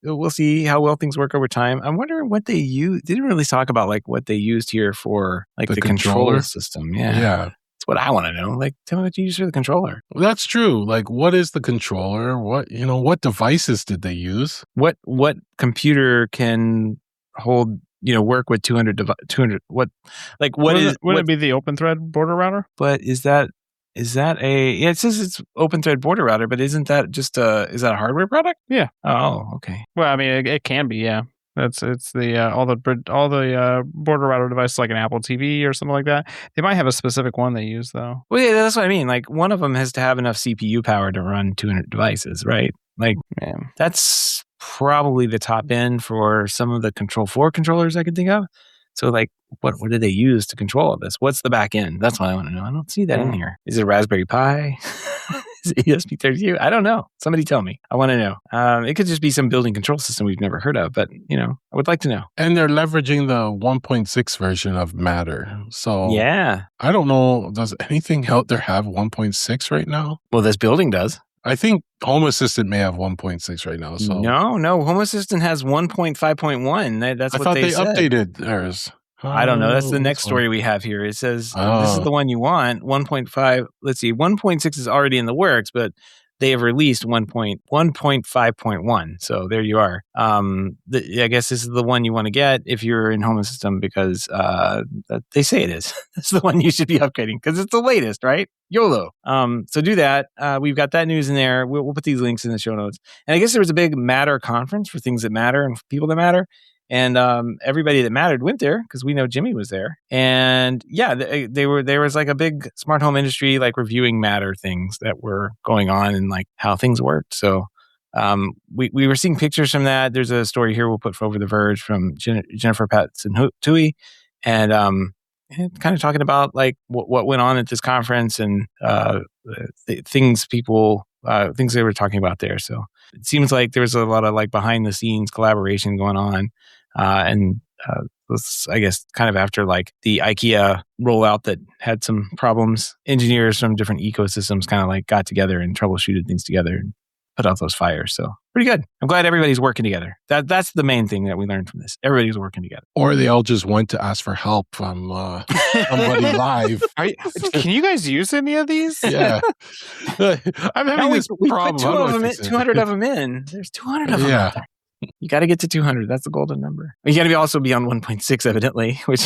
we'll see how well things work over time. I'm wondering what they use. They didn't really talk about what they used here for the controller system. Yeah. That's what I want to know. Tell me what you use for the controller. Well, that's true. What is the controller? What devices did they use? What computer can hold, work with 200 what it be the open thread border router? But is that it says it's open thread border router, but isn't that just is that a hardware product? Yeah. Oh, okay. Well, it can be, yeah. It's the all the border router devices like an Apple TV or something like that. They might have a specific one they use though. Well, yeah, that's what I mean. One of them has to have enough CPU power to run 200 devices, right? That's probably the top end for some of the Control 4 controllers I could think of. So what do they use to control all this? What's the back end? That's what I want to know. I don't see that in here. Is it a Raspberry Pi? Is it ESP32? I don't know. Somebody tell me. I want to know. It could just be some building control system we've never heard of, but I would like to know. And they're leveraging the 1.6 version of Matter. So yeah, I don't know. Does anything out there have 1.6 right now? Well, this building does. I think Home Assistant may have 1.6 right now. So no, Home Assistant has 1.5.1. That's what they said. I thought they updated theirs. I don't know. That's the next story we have here. It says this is the one you want. 1.5. Let's see. 1.6 is already in the works, but they have released 1.5.1. So there you are. I guess this is the one you want to get if you're in Home Assistant because they say it is. It's the one you should be upgrading because it's the latest, right? YOLO. So do that. We've got that news in there. We'll put these links in the show notes. And I guess there was a big Matter conference for things that matter and for people that matter. And everybody that mattered went there because we know Jimmy was there. And yeah, there was a big smart home industry reviewing Matter things that were going on and how things worked. So we were seeing pictures from that. There's a story here we'll put over The Verge from Jennifer Patson-Tui, and kind of talking about what went on at this conference and things they were talking about there. So it seems like there was a lot of behind the scenes collaboration going on. This, I guess, kind of after the IKEA rollout that had some problems, engineers from different ecosystems kind of got together and troubleshooted things together and put out those fires. So pretty good. I'm glad everybody's working together. That's the main thing that we learned from this. Everybody's working together. Or they all just went to ask for help from somebody live. Can you guys use any of these? Yeah. I'm having this problem. We put 200 of them in. There's 200 of them out there. You got to get to 200. That's the golden number. You got to also be on 1.6, evidently, which...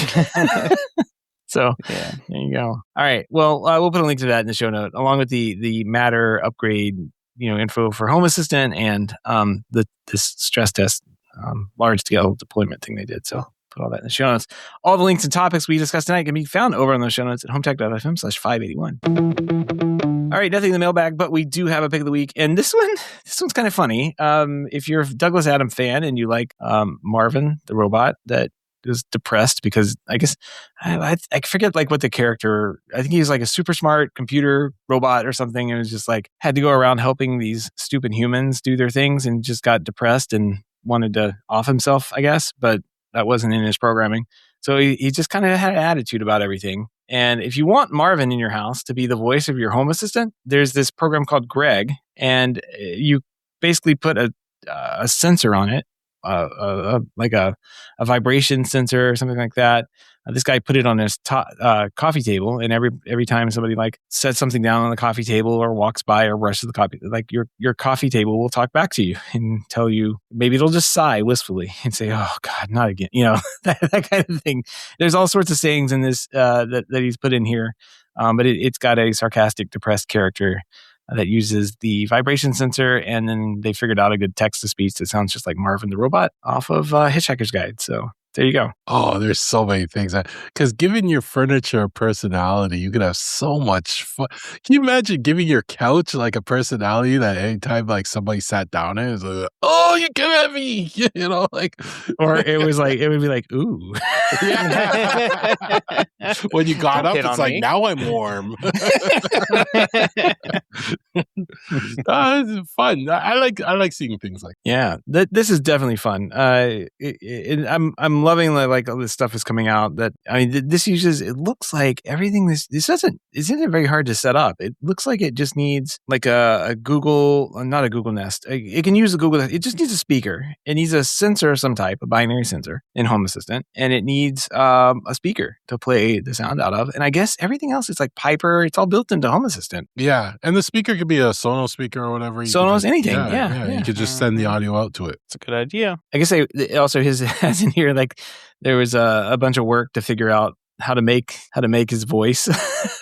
So yeah, there you go. All right. Well, we'll put a link to that in the show note, along with the Matter upgrade, info for Home Assistant and this stress test, large scale deployment thing they did. So put all that in the show notes. All the links and topics we discussed tonight can be found over on those show notes at HomeTech.fm/581. All right, nothing in the mailbag, but we do have a pick of the week. And this one's kind of funny. If you're a Douglas Adams fan and you like Marvin, the robot that is depressed because I guess I forget like what the character, I think he's like a super smart computer robot or something. And was just like had to go around helping these stupid humans do their things and just got depressed and wanted to off himself, I guess, but that wasn't in his programming. So he just kind of had an attitude about everything. And if you want Marvin in your house to be the voice of your home assistant, there's this program called Greg, and you basically put a sensor on it, like a vibration sensor or something like that. This guy put it on his coffee table, and every time somebody like sets something down on the coffee table or walks by or brushes the coffee, like your coffee table will talk back to you and tell you, maybe it'll just sigh wistfully and say, "Oh God, not again," that kind of thing. There's all sorts of sayings in this that he's put in here, but it's got a sarcastic, depressed character that uses the vibration sensor, and then they figured out a good text-to-speech that sounds just like Marvin the Robot off of Hitchhiker's Guide. So there you go. Oh, there's so many things. Because giving your furniture a personality, you could have so much fun. Can you imagine giving your couch like a personality that anytime like somebody sat down in, it was like, oh, you come at me, like. Or it would be like, ooh. When you got Don't up, it's like, me. now I'm warm. This is fun. I like seeing things like that. Yeah, this is definitely fun. I'm loving like all this stuff is coming out. That I mean, this uses. It looks like everything. This isn't very hard to set up. It looks like it just needs like a Google, not a Google Nest. It can use a Google Nest. It just needs a speaker. It needs a sensor of some type, a binary sensor in Home Assistant, and it needs a speaker to play the sound out of. And I guess everything else is like Piper. It's all built into Home Assistant. Yeah, and the speaker could be a Sonos speaker or whatever. Sonos, anything. Yeah. You could just send the audio out to it. It's a good idea. I guess it also has in here like there was a bunch of work to figure out how to make his voice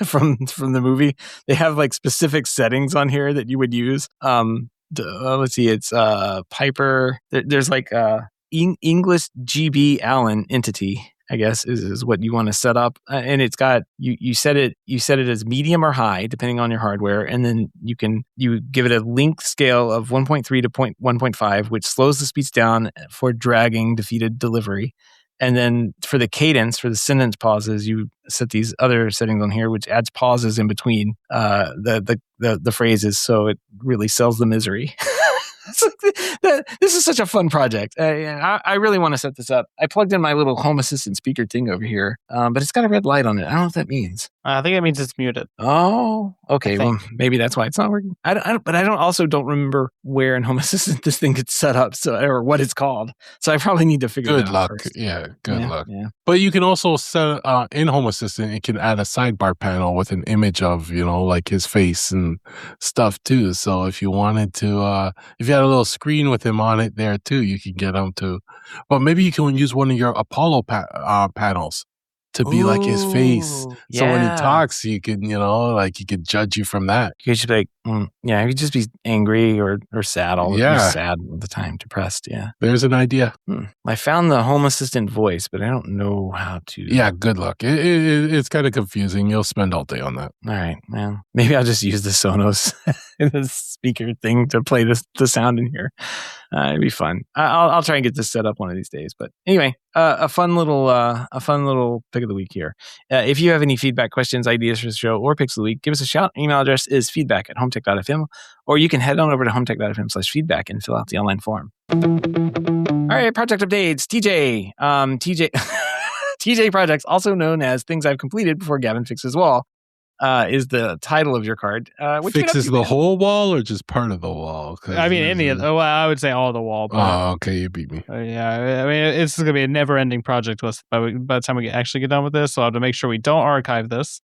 from the movie. They have like specific settings on here that you would use. Let's see, it's Piper. There's like English GB Allen entity, I guess is what you want to set up, and it's got you set it as medium or high depending on your hardware, and then you give it a length scale of 1.3 to 1.5, which slows the speech down for dragging defeated delivery, and then for the cadence, for the sentence pauses, you set these other settings on here, which adds pauses in between the phrases, so it really sells the misery. This is such a fun project. I really want to set this up. I plugged in my little Home Assistant speaker thing over here, but it's got a red light on it. I don't know what that means. I think it means it's muted. Oh, okay. Well, maybe that's why it's not working. But I don't remember where in Home Assistant this thing gets set up, or what it's called. So I probably need to figure it out. Good luck. First. Yeah, good luck. Yeah. But you can also set in Home Assistant. It can add a sidebar panel with an image of like his face and stuff too. So if you wanted to, if you had a little screen with him on it there too, you could get him to. But maybe you can use one of your Apollo panels to be like his face. Yeah. So when he talks, you can, he could judge you from that. You should be like, you could just be angry or sad sad all the time, depressed. Yeah. There's an idea. I found the Home Assistant voice, but I don't know how to. Yeah, good luck. It's kind of confusing. You'll spend all day on that. All right, man. Maybe I'll just use the Sonos the speaker thing to play the sound in here. It'd be fun. I'll try and get this set up one of these days. But anyway, a fun little pick of the week here. If you have any feedback, questions, ideas for the show, or picks of the week, give us a shout. Email address is feedback@hometech.fm, or you can head on over to hometech.fm/feedback and fill out the online form. All right, project updates. TJ projects, also known as things I've completed before Gavin fixes wall, is the title of your card. Fixes the whole wall or just part of the wall? I mean, any of the. Well, I would say all the wall. Oh, okay, you beat me. Yeah, I mean, it's going to be a never-ending project list by the time we actually get done with this. So I have to make sure we don't archive this.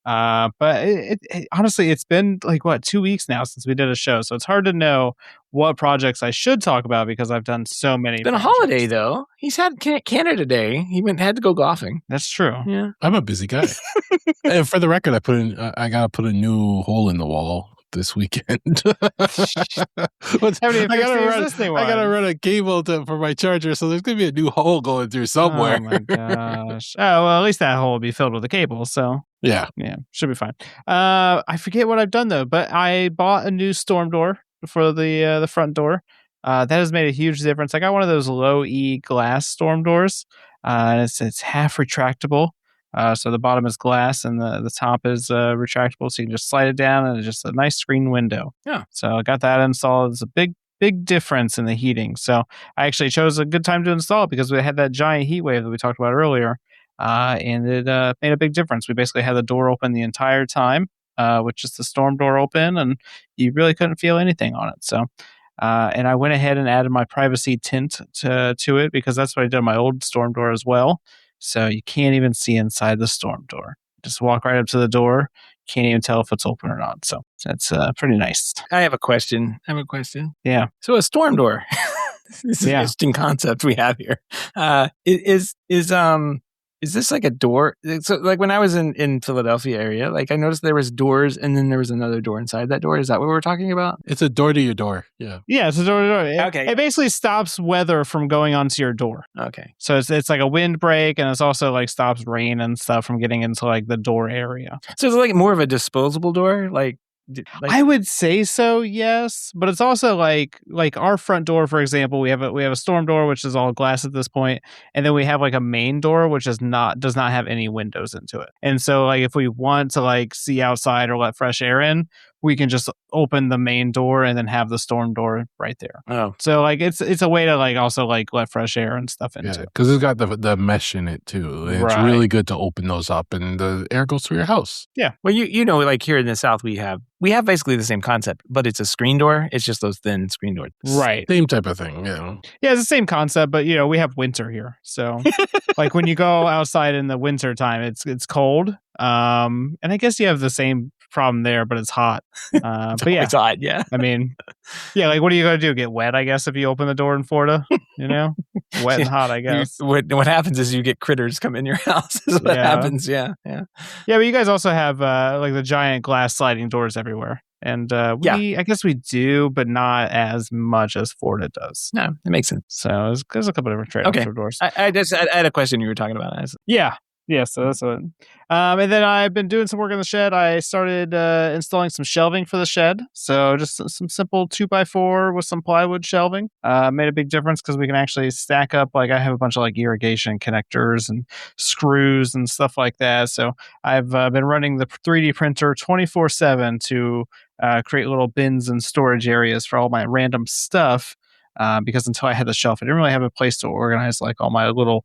But it honestly, it's been like 2 weeks now since we did a show, so it's hard to know what projects I should talk about because I've done so many. It's been projects. a holiday though. He's had Canada Day. He had to go golfing. That's true. Yeah, I'm a busy guy. And for the record, I gotta put a new hole in the wall this weekend. Haven't even fixed the existing I gotta ones. run a cable for my charger, so there's gonna be a new hole going through somewhere. Oh my gosh. Oh well, at least that hole will be filled with a cable. So Yeah. should be fine. I forget what I've done though, but I bought a new storm door for the front door. That has made a huge difference. I got one of those low E glass storm doors. And it's half retractable. So the bottom is glass and the top is retractable, so you can just slide it down and it's just a nice screen window. Yeah. So I got that installed. It's a big difference in the heating. So I actually chose a good time to install it because we had that giant heat wave that we talked about earlier, and it made a big difference. We basically had the door open the entire time, with just the storm door open, and you really couldn't feel anything on it. So. And I went ahead and added my privacy tint to it because that's what I did on my old storm door as well. So you can't even see inside the storm door. Just walk right up to the door. Can't even tell if it's open or not. So that's pretty nice. I have a question. Yeah. So a storm door. This is an interesting concept we have here. Is this like a door? So like when I was in Philadelphia area, like I noticed there was doors and then there was another door inside that door. Is that what we're talking about? It's a door to your door. Yeah. Yeah, it's a door to door. Okay. It basically stops weather from going onto your door. Okay. So it's like a windbreak, and it's also like stops rain and stuff from getting into like the door area. So it's like more of a disposable door, like I would say so, yes, but it's also like our front door, for example. We have a storm door which is all glass at this point, and then we have like a main door which does not have any windows into it. And so like if we want to like see outside or let fresh air in, we can just open the main door and then have the storm door right there. Oh, so like it's a way to like also like let fresh air and stuff into it. Because it's got the mesh in it too. It's really good to open those up, and the air goes through your house. Yeah. Well, you know, like here in the South, we have basically the same concept, but it's a screen door. It's just those thin screen doors. Right. Same type of thing. Yeah. Yeah, it's the same concept, but we have winter here, so like when you go outside in the winter time, it's cold. And I guess you have the same problem there, but it's hot. But yeah, it's hot. Yeah. I mean, yeah, like what are you gonna do? Get wet? I guess if you open the door in Florida, wet and hot. I guess. What happens is you get critters come in your house. Is what happens. Yeah. But you guys also have like the giant glass sliding doors everywhere. And I guess we do, but not as much as Florida does. No, it makes sense. So there's a couple different trade-offs for doors. I had a question you were talking about. Yeah, so that's what. And then I've been doing some work in the shed. I started installing some shelving for the shed. So just some simple 2x4 with some plywood shelving. Made a big difference because we can actually stack up. Like I have a bunch of like irrigation connectors and screws and stuff like that. So I've been running the 3D printer 24/7 to create little bins and storage areas for all my random stuff. Because until I had the shelf, I didn't really have a place to organize like all my little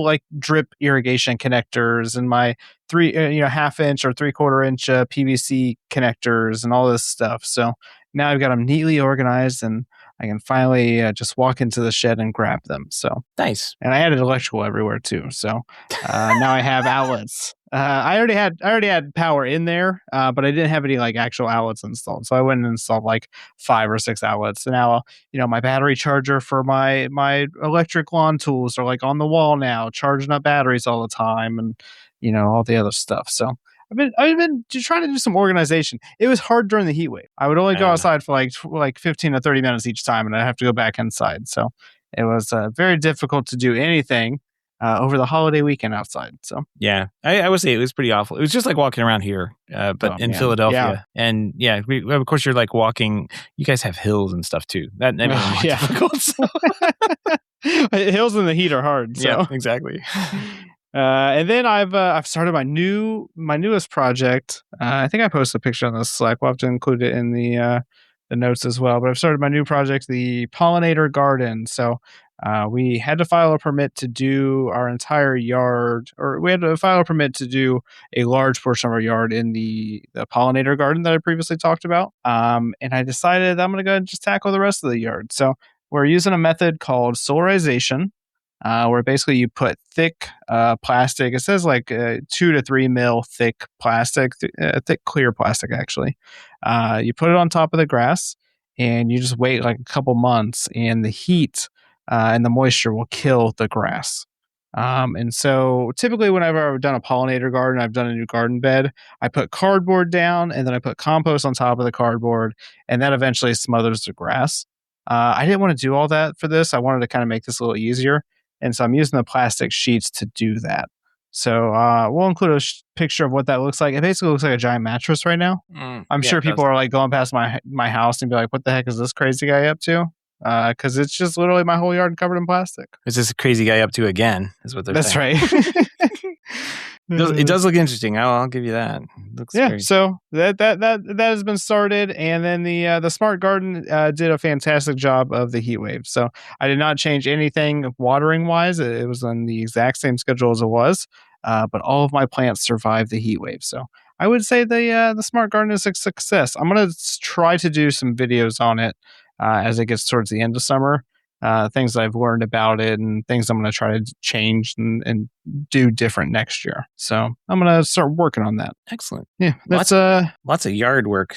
like drip irrigation connectors and my 1/2 inch or 3/4 inch PVC connectors and all this stuff. So now I've got them neatly organized, and I can finally just walk into the shed and grab them. So nice. And I added electrical everywhere too. So now I have outlets. I already had power in there, but I didn't have any like actual outlets installed. So I went and installed like 5 or 6 outlets. And now, my battery charger for my electric lawn tools are like on the wall now, charging up batteries all the time, and all the other stuff. So I've been trying to do some organization. It was hard during the heat wave. I would only go outside for like 15 to 30 minutes each time, and I'd have to go back inside. So it was very difficult to do anything over the holiday weekend outside. So yeah, I would say it was pretty awful. It was just like walking around here, but in Philadelphia. Yeah. And yeah, of course you're like walking. You guys have hills and stuff too. That made it more difficult. So. Hills in the heat are hard. So. Yeah, exactly. And then I've started my newest project. I think I posted a picture on the Slack. We'll have to include it in the notes as well. But I've started my new project, the pollinator garden. So we had to file a permit to do our entire yard, or we had to file a permit to do a large portion of our yard in the pollinator garden that I previously talked about. And I decided I'm going to go and just tackle the rest of the yard. So we're using a method called solarization. Where basically you put thick plastic. It says like 2 to 3 mil thick plastic, thick clear plastic actually. You put it on top of the grass, and you just wait like a couple months, and the heat and the moisture will kill the grass. And so typically whenever I've done a pollinator garden, I've done a new garden bed, I put cardboard down and then I put compost on top of the cardboard, and that eventually smothers the grass. I didn't want to do all that for this. I wanted to kind of make this a little easier. And so I'm using the plastic sheets to do that. So we'll include a picture of what that looks like. It basically looks like a giant mattress right now. I'm Yeah, sure it does. people are like going past my house and be like, "What the heck is this crazy guy up to?" Because it's just literally my whole yard covered in plastic. Is this crazy guy up to again? Is what they're That's saying. right. It does look interesting. I'll give you that. It looks Yeah, very. so that has been started, and then the smart garden did a fantastic job of the heat wave. So I did not change anything watering wise; it was on the exact same schedule as it was. But all of my plants survived the heat wave. So I would say the smart garden is a success. I'm gonna try to do some videos on it as it gets towards the end of summer. Things I've learned about it and things I'm going to try to change and do different next year. So I'm going to start working on that. Excellent. Yeah, that's Lots of yard work.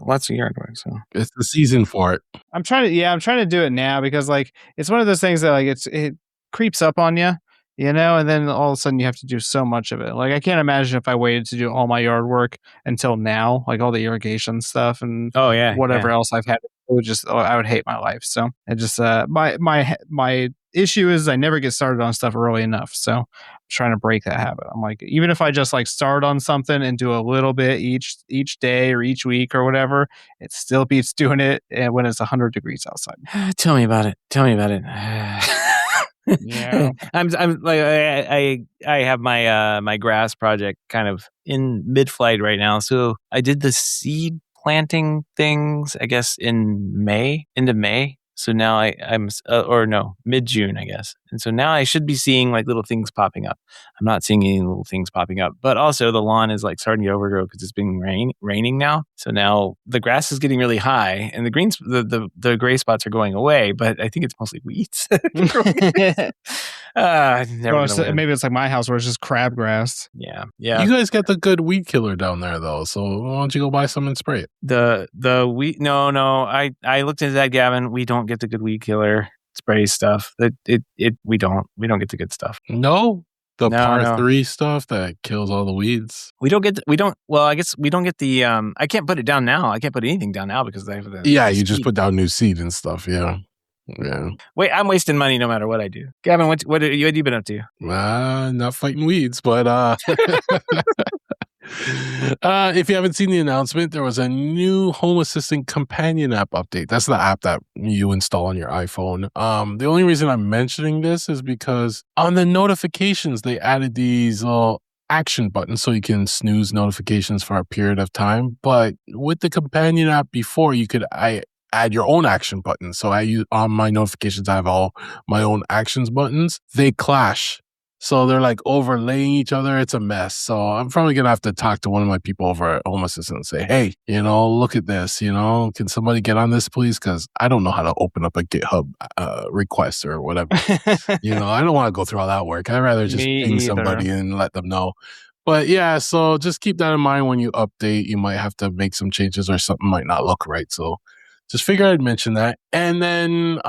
Lots of yard work. So It's the season for it. I'm trying to do it now because like it's one of those things that like it creeps up on you, and then all of a sudden you have to do so much of it. Like I can't imagine if I waited to do all my yard work until now, like all the irrigation stuff and whatever else I've had. It would just I would hate my life. So it just my issue is I never get started on stuff early enough. So I'm trying to break that habit. I'm like, even if I just like start on something and do a little bit each day or each week or whatever, it still beats doing it when it's 100 degrees outside. Tell me about it. Yeah. I'm like I have my grass project kind of in mid-flight right now. So I did the seed planting things, I guess, into May. So now I'm mid-June, I guess. And so now I should be seeing like little things popping up. I'm not seeing any little things popping up, but also the lawn is like starting to overgrow because it's been raining now. So now the grass is getting really high and the gray spots are going away, but I think it's mostly weeds. Maybe it's like my house where it's just crabgrass. Yeah. You guys get the good weed killer down there though, so why don't you go buy some and spray it? The weed? No. I looked into that, Gavin. We don't get the good weed killer spray stuff. We don't get the good stuff. No. The No, par no. 3 stuff that kills all the weeds. I guess we don't get the I can't put it down now. I can't put anything down now because I have the You seed. just put down new seed and stuff. Yeah. Wait, I'm wasting money no matter what I do. Gavin, what have you been up to? Not fighting weeds, but if you haven't seen the announcement, there was a new Home Assistant companion app update. That's the app that you install on your iPhone. The only reason I'm mentioning this is because on the notifications, they added these little action buttons so you can snooze notifications for a period of time. But with the companion app before, you could add your own action buttons. So on my notifications, I have all my own actions buttons. They clash. So they're like overlaying each other. It's a mess. So I'm probably going to have to talk to one of my people over at Home Assistant and say, hey, look at this, can somebody get on this, please? Because I don't know how to open up a GitHub request or whatever. I don't want to go through all that work. I'd rather just ping somebody and let them know. But yeah, so just keep that in mind when you update. You might have to make some changes or something might not look right. So just figure I'd mention that. And then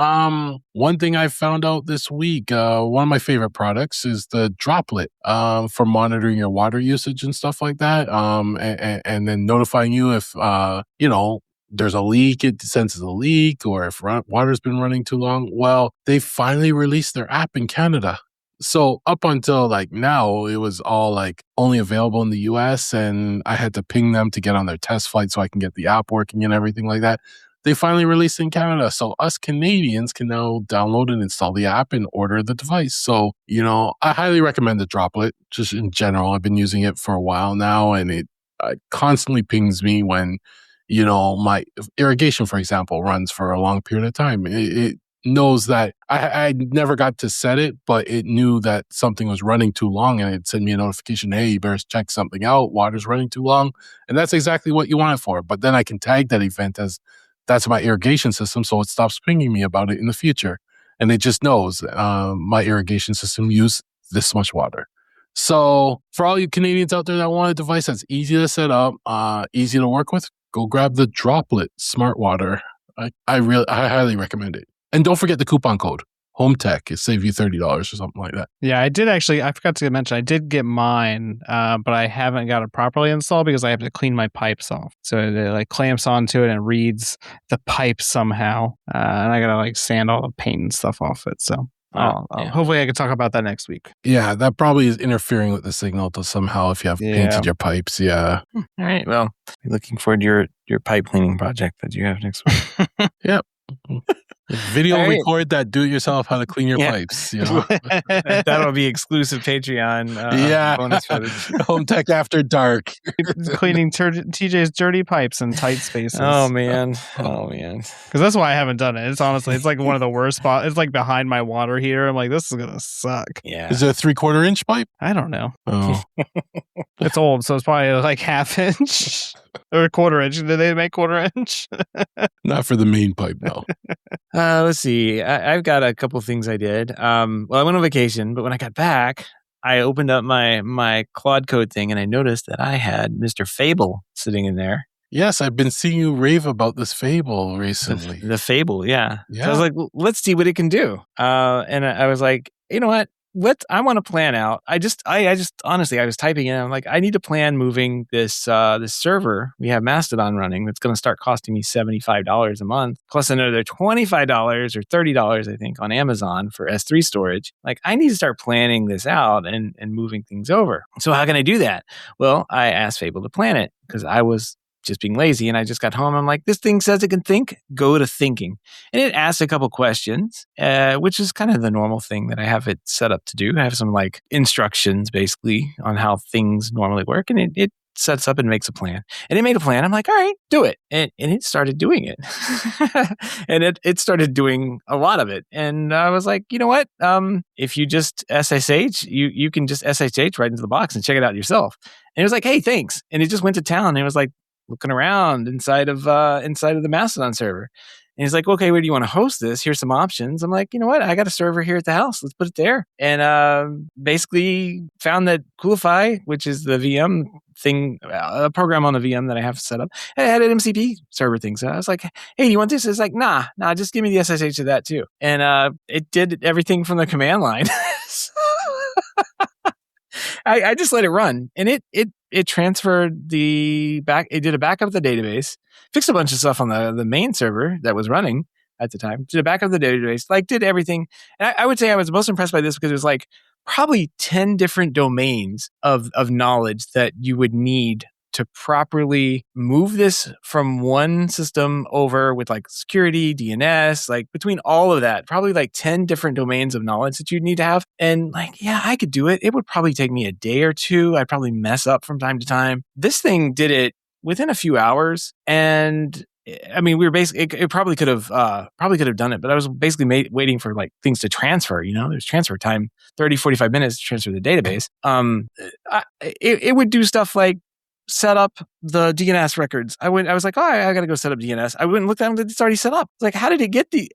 one thing I found out this week, one of my favorite products is the Droplet for monitoring your water usage and stuff like that. And then notifying you if, there's a leak, it senses a leak, or if water's been running too long. Well, they finally released their app in Canada. So up until like now, it was all like only available in the US, and I had to ping them to get on their test flight so I can get the app working and everything like that. They finally released in Canada. So us Canadians can now download and install the app and order the device. So, I highly recommend the Droplet just in general. I've been using it for a while now, and it constantly pings me when, my irrigation, for example, runs for a long period of time. It knows that I never got to set it, but it knew that something was running too long, and it'd send me a notification, hey, you better check something out. Water's running too long. And that's exactly what you want it for. But then I can tag that event as that's my irrigation system, so it stops pinging me about it in the future. And it just knows my irrigation system used this much water. So for all you Canadians out there that want a device that's easy to set up, easy to work with, go grab the Droplet Smart Water. I highly recommend it. And don't forget the coupon code. HomeTech. It save you $30 or something like that. Yeah, I did actually. I forgot to mention I did get mine, but I haven't got it properly installed because I have to clean my pipes off. So it like clamps onto it and reads the pipe somehow, and I gotta like sand all the paint and stuff off it. So hopefully I can talk about that next week. Yeah, that probably is interfering with the signal to somehow if you have painted your pipes. Yeah. All right. Well, looking forward to your pipe cleaning project that you have next week. Yep. Video record that do-it-yourself how to clean your pipes. You know? That'll be exclusive Patreon bonus footage. HomeTech After Dark. Cleaning TJ's dirty pipes in tight spaces. Oh man. Because that's why I haven't done it. It's honestly, it's like one of the worst spots. It's like behind my water heater. I'm like, this is gonna suck. Yeah. Is it a 3/4 inch pipe? I don't know. Oh. It's old, so it's probably like 1/2 inch or 1/4 inch. Do they make 1/4 inch? Not for the main pipe, no. Let's see. I've got a couple things I did. Well, I went on vacation, but when I got back, I opened up my Claude Code thing and I noticed that I had Mr. Fable sitting in there. Yes, I've been seeing you rave about this Fable recently. The Fable, yeah. So I was like, let's see what it can do. And I was like, you know what? I want to plan out. I just honestly, I was typing in. I'm like, I need to plan moving this server. We have Mastodon running. That's going to start costing me $75 a month, plus another $25 or $30, I think, on Amazon for S3 storage. Like, I need to start planning this out and moving things over. So how can I do that? Well, I asked Fable to plan it because I was just being lazy. And I just got home. I'm like, this thing says it can think. Go to thinking. And it asked a couple questions, which is kind of the normal thing that I have it set up to do. I have some like instructions basically on how things normally work. And it sets up and makes a plan. And it made a plan. I'm like, all right, do it. And it started doing it. And it started doing a lot of it. And I was like, you know what? If you just SSH, you can just SSH right into the box and check it out yourself. And it was like, hey, thanks. And it just went to town. And it was like, looking around inside of the Mastodon server. And he's like, okay, where do you want to host this? Here's some options. I'm like, you know what? I got a server here at the house. Let's put it there. And basically found that Coolify, which is the VM thing, a program on the VM that I have set up, it had an MCP server thing. So I was like, hey, do you want this? It's like, nah, just give me the SSH to that too. And it did everything from the command line. I just let it run, and it transferred it did a backup of the database, fixed a bunch of stuff on the main server that was running at the time, did a backup of the database, like did everything. And I would say I was most impressed by this because it was like probably 10 different domains of knowledge that you would need to properly move this from one system over with like security, DNS, like between all of that, probably like 10 different domains of knowledge that you'd need to have. And like, yeah, I could do it. It would probably take me a day or two. I'd probably mess up from time to time. This thing did it within a few hours. And I mean, we were basically, it probably could have done it, but I was basically waiting for like things to transfer, there's transfer time, 30, 45 minutes to transfer the database. It would do stuff like set up the DNS records. I was like, I got to go set up DNS. I went and looked at them. It's already set up. It's like, how did it get it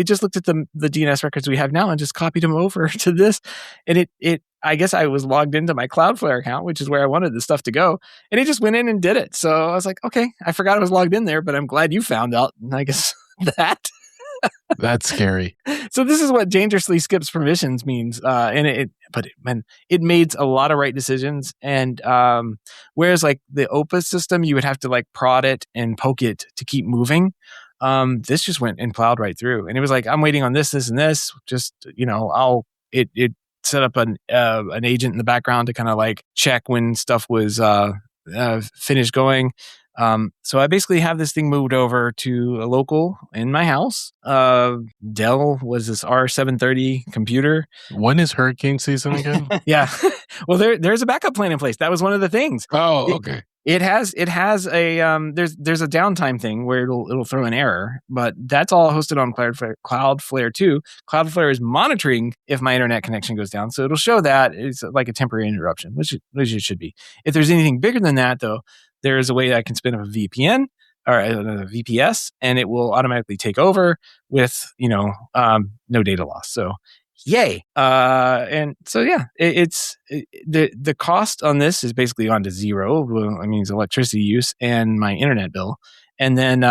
just looked at the DNS records we have now and just copied them over to this. And I guess I was logged into my Cloudflare account, which is where I wanted the stuff to go. And it just went in and did it. So I was like, okay, I forgot I was logged in there, but I'm glad you found out. And I guess that. That's scary. So this is what dangerously skips permissions means. And it made a lot of right decisions. And whereas like the Opus system, you would have to like prod it and poke it to keep moving. This just went and plowed right through. And it was like, I'm waiting on this, and this. Just, it set up an agent in the background to kind of like check when stuff was finished going. So I basically have this thing moved over to a local in my house. Dell was this R730 computer. When is hurricane season again? Yeah. Well, there's a backup plan in place. That was one of the things. Oh, okay. It has a there's a downtime thing where it'll throw an error, but that's all hosted on Cloudflare too. Cloudflare is monitoring if my internet connection goes down, so it'll show that it's like a temporary interruption, which it should be. If there's anything bigger than that, though, there is a way that I can spin up a VPN or a VPS, and it will automatically take over with no data loss. So yay! And so yeah, the cost on this is basically gone to zero. Well, I mean, it's electricity use and my internet bill, and then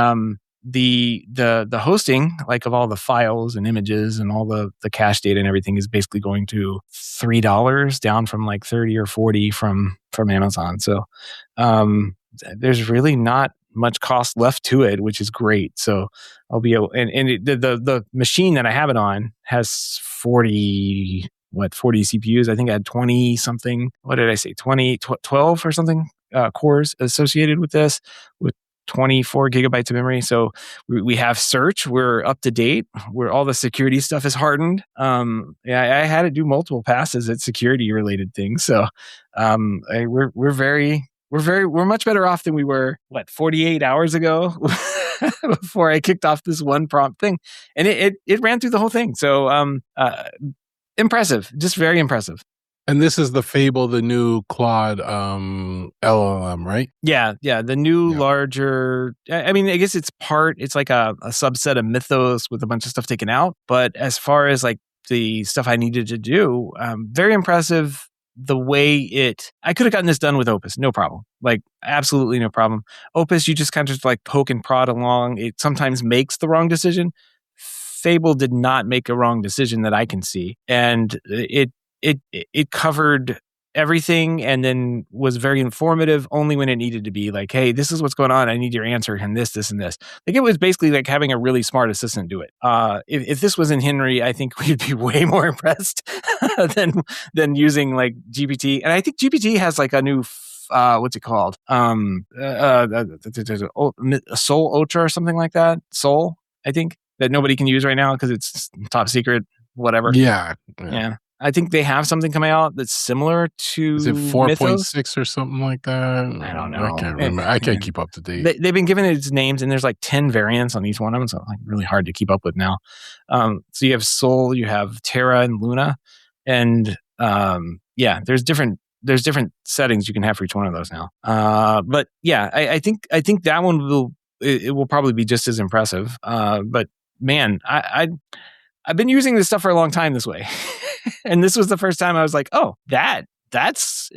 the hosting, like of all the files and images and all the cache data and everything, is basically going to $3, down from like 30 or 40 from Amazon. So there's really not much cost left to it, which is great. So I'll be able, the machine that I have it on has 40 CPUs. I think I had 20 something. What did I say? 12 or something cores associated with this, with 24 gigabytes of memory. So we have search. We're up to date. Where all the security stuff is hardened. Yeah, I had to do multiple passes at security related things. So we're much better off than we were 48 hours ago before I kicked off this one prompt thing, and it ran through the whole thing. So impressive, just very impressive. And this is the Fable, the new Claude LLM, right? Yeah, the new larger. I mean, I guess it's like a subset of Mythos with a bunch of stuff taken out. But as far as like the stuff I needed to do, very impressive. The way I could have gotten this done with Opus, no problem. Like absolutely no problem. Opus, you just kind of just like poke and prod along. It sometimes makes the wrong decision. Fable did not make a wrong decision that I can see, and it covered everything, and then was very informative only when it needed to be. Like, hey, this is what's going on. I need your answer, and this, and this. Like, it was basically like having a really smart assistant do it. If this was in Henry, I think we'd be way more impressed than using like GPT. And I think GPT has like a new what's it called? Soul Ultra or something like that. Soul, I think, that nobody can use right now because it's top secret. Whatever. Yeah. I think they have something coming out that's similar to. Is it 4.6 or something like that? I don't know. I can't remember. I can't keep up to date. They've been giving it its names, and there's like 10 variants on each one of them, so like really hard to keep up with now. So you have Soul, you have Terra and Luna, and there's different settings you can have for each one of those now. But yeah, I think that one will probably be just as impressive. But man, I've been using this stuff for a long time this way. And this was the first time I was like, oh, that's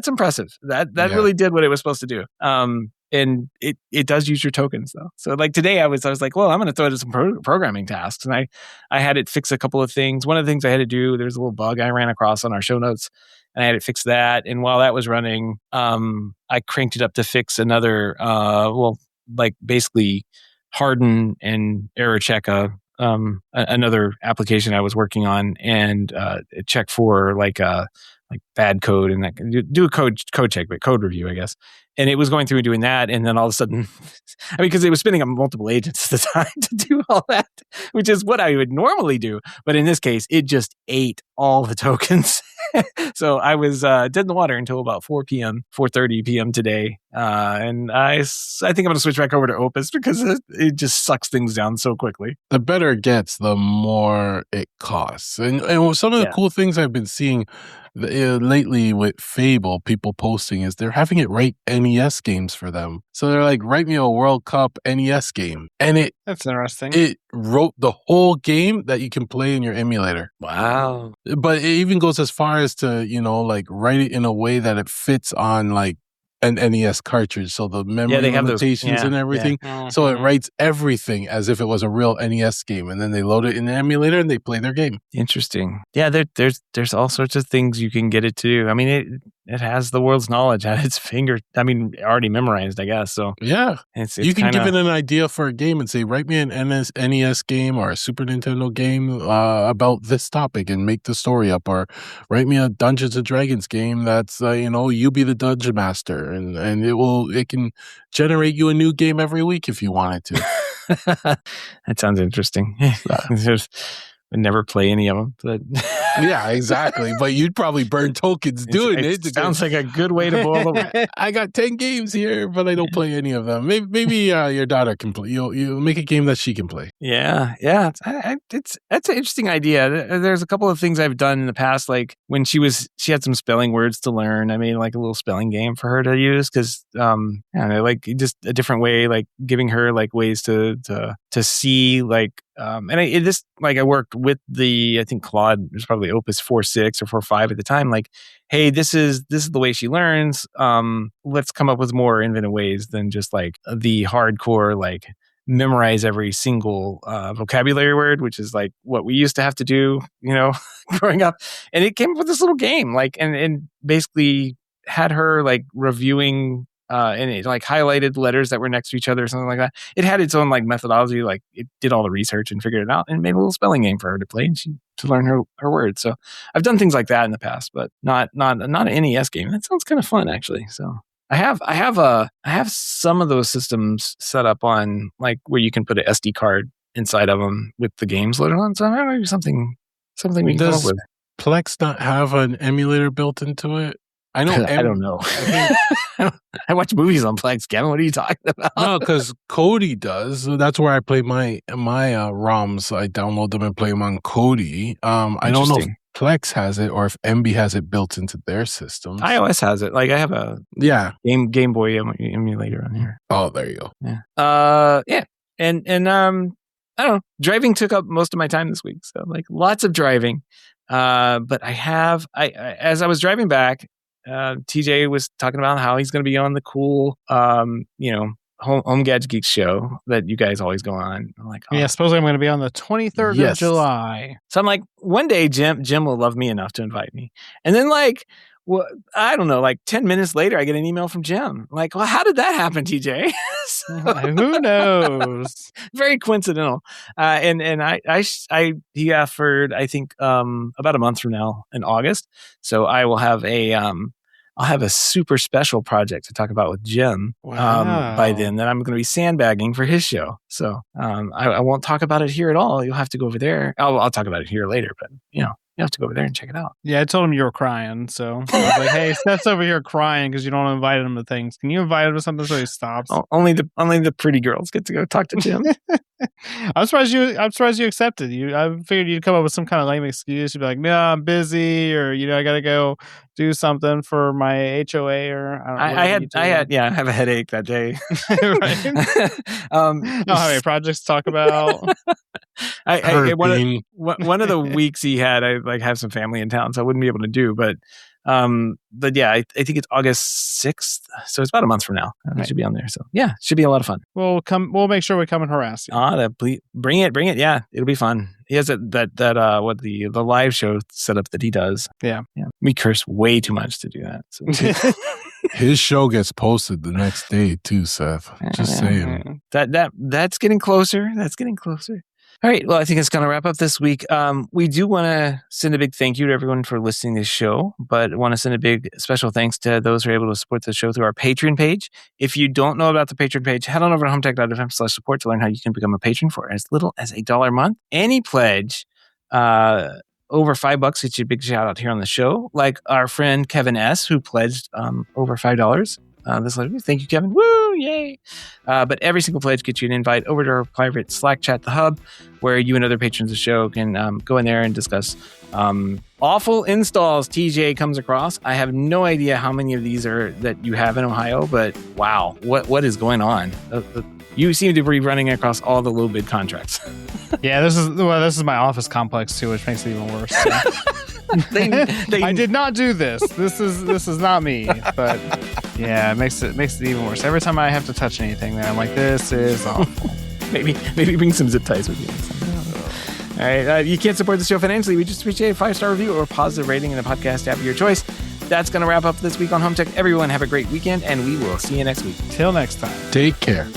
impressive. That really did what it was supposed to do. And it does use your tokens though. So like today I was like, well, I'm going to throw it to some programming tasks. And I had it fix a couple of things. One of the things I had to do, there's a little bug I ran across on our show notes, and I had it fix that. And while that was running, I cranked it up to fix another, basically harden and error check another application I was working on, and check for like bad code, and that do a code check, but code review, I guess. And it was going through and doing that, and then all of a sudden, I mean, because it was spinning up multiple agents at the time to do all that, which is what I would normally do, but in this case, it just ate all the tokens. So I was dead in the water until about 4:30 p.m. today, and I think I'm going to switch back over to Opus because it just sucks things down so quickly. The better it gets, the more it costs. And some of the cool things I've been seeing lately with Fable, people posting, is they're having it write NES games for them. So they're like, write me a World Cup NES game. And that's interesting. It wrote the whole game that you can play in your emulator. Wow. But it even goes as far as to, like write it in a way that it fits on like an NES cartridge, so the memory limitations and everything. Yeah. Mm-hmm. So it writes everything as if it was a real NES game, and then they load it in the emulator and they play their game. Interesting. Yeah, there's all sorts of things you can get it to do. I mean, it has the world's knowledge at its finger. I mean, already memorized, I guess. So yeah, it's you can give it an idea for a game and say, write me an NES game or a Super Nintendo game about this topic and make the story up, or write me a Dungeons and Dragons game that's you be the dungeon master, and it can generate you a new game every week if you wanted to. That sounds interesting. Would never play any of them, but yeah, exactly. But you'd probably burn tokens doing it. It sounds like a good way to boil the. I got 10 games here, but I don't play any of them. Maybe your daughter can play. You'll make a game that she can play. Yeah. That's an interesting idea. There's a couple of things I've done in the past, like when she had some spelling words to learn. I made like a little spelling game for her to use because like just a different way, like giving her like ways to see like. I worked with I think Claude, it was probably Opus 4.6 or 4.5 at the time. Like, hey, this is the way she learns. Let's come up with more inventive ways than just like the hardcore, like memorize every single vocabulary word, which is like what we used to have to do, growing up. And it came up with this little game, like, and basically had her like reviewing and it like highlighted letters that were next to each other or something like that. It had its own like methodology, like it did all the research and figured it out and made a little spelling game for her to play and to learn her words. So I've done things like that in the past, but not an NES game. That sounds kind of fun actually. So I have some of those systems set up on like where you can put an SD card inside of them with the games loaded on. So maybe something we can come up with. Plex not have an emulator built into it? I know. I don't know. I watch movies on Plex, Kevin. What are you talking about? No, because Kodi does. That's where I play my ROMs. I download them and play them on Kodi. I don't know if Plex has it or if MB has it built into their systems. iOS has it. Like I have a Game Boy emulator on here. Oh, there you go. Yeah. Yeah. And I don't know. Driving took up most of my time this week, so like lots of driving. But as I was driving back, TJ was talking about how he's going to be on the cool, Home Gadget Geeks show that you guys always go on. I'm like, yeah, supposedly I'm going to be on the 23rd of July. So I'm like, one day Jim will love me enough to invite me. And then like, well, I don't know, like 10 minutes later, I get an email from Jim. I'm like, well, how did that happen, TJ? Who knows? Very coincidental. And he offered, I think, about a month from now in August. So I will have I'll have a super special project to talk about with Jim by then that I'm going to be sandbagging for his show. So I won't talk about it here at all. You'll have to go over there. I'll talk about it here later, but you have to go over there and check it out. Yeah, I told him you were crying. So I was like, hey, Seth's over here crying because you don't invite him to things. Can you invite him to something so he stops? Only the pretty girls get to go talk to Jim. I'm surprised you accepted. I figured you'd come up with some kind of lame excuse. You'd be like, no, I'm busy, or I gotta go do something for my HOA, or I don't know. I have a headache that day. Right. I don't have any projects to talk about. One of the weeks he had, I like have some family in town, so I wouldn't be able to do. But yeah, I think it's August 6th, so it's about a month from now. I should be on there. So yeah, it should be a lot of fun. We'll make sure we come and harass you. Bring it. Yeah, it'll be fun. He has the live show set up that he does. Yeah. We curse way too much to do that. So. His show gets posted the next day too, Seth. Just saying. That's getting closer. All right. Well, I think it's going to wrap up this week. We do want to send a big thank you to everyone for listening to the show, but want to send a big special thanks to those who are able to support the show through our Patreon page. If you don't know about the Patreon page, head on over to HomeTech.fm/support to learn how you can become a patron for as little as $1 a month. Any pledge over $5 gets you a big shout out here on the show, like our friend Kevin S., who pledged over $5. Thank you, Kevin. Woo! Yay! But every single pledge gets you an invite over to our private Slack chat, The Hub, where you and other patrons of the show can go in there and discuss awful installs TJ comes across. I have no idea how many of these are that you have in Ohio, but wow, what is going on? You seem to be running across all the low bid contracts. Yeah, this is my office complex too, which makes it even worse. So. I did not do this. This is not me. But yeah, it makes it even worse. Every time I have to touch anything there, I'm like, this is awful. maybe bring some zip ties with you. All right, you can't support the show financially. We just appreciate a 5-star review or a positive rating in the podcast app of your choice. That's going to wrap up this week on Home Tech. Everyone have a great weekend, and we will see you next week. Till next time. Take care.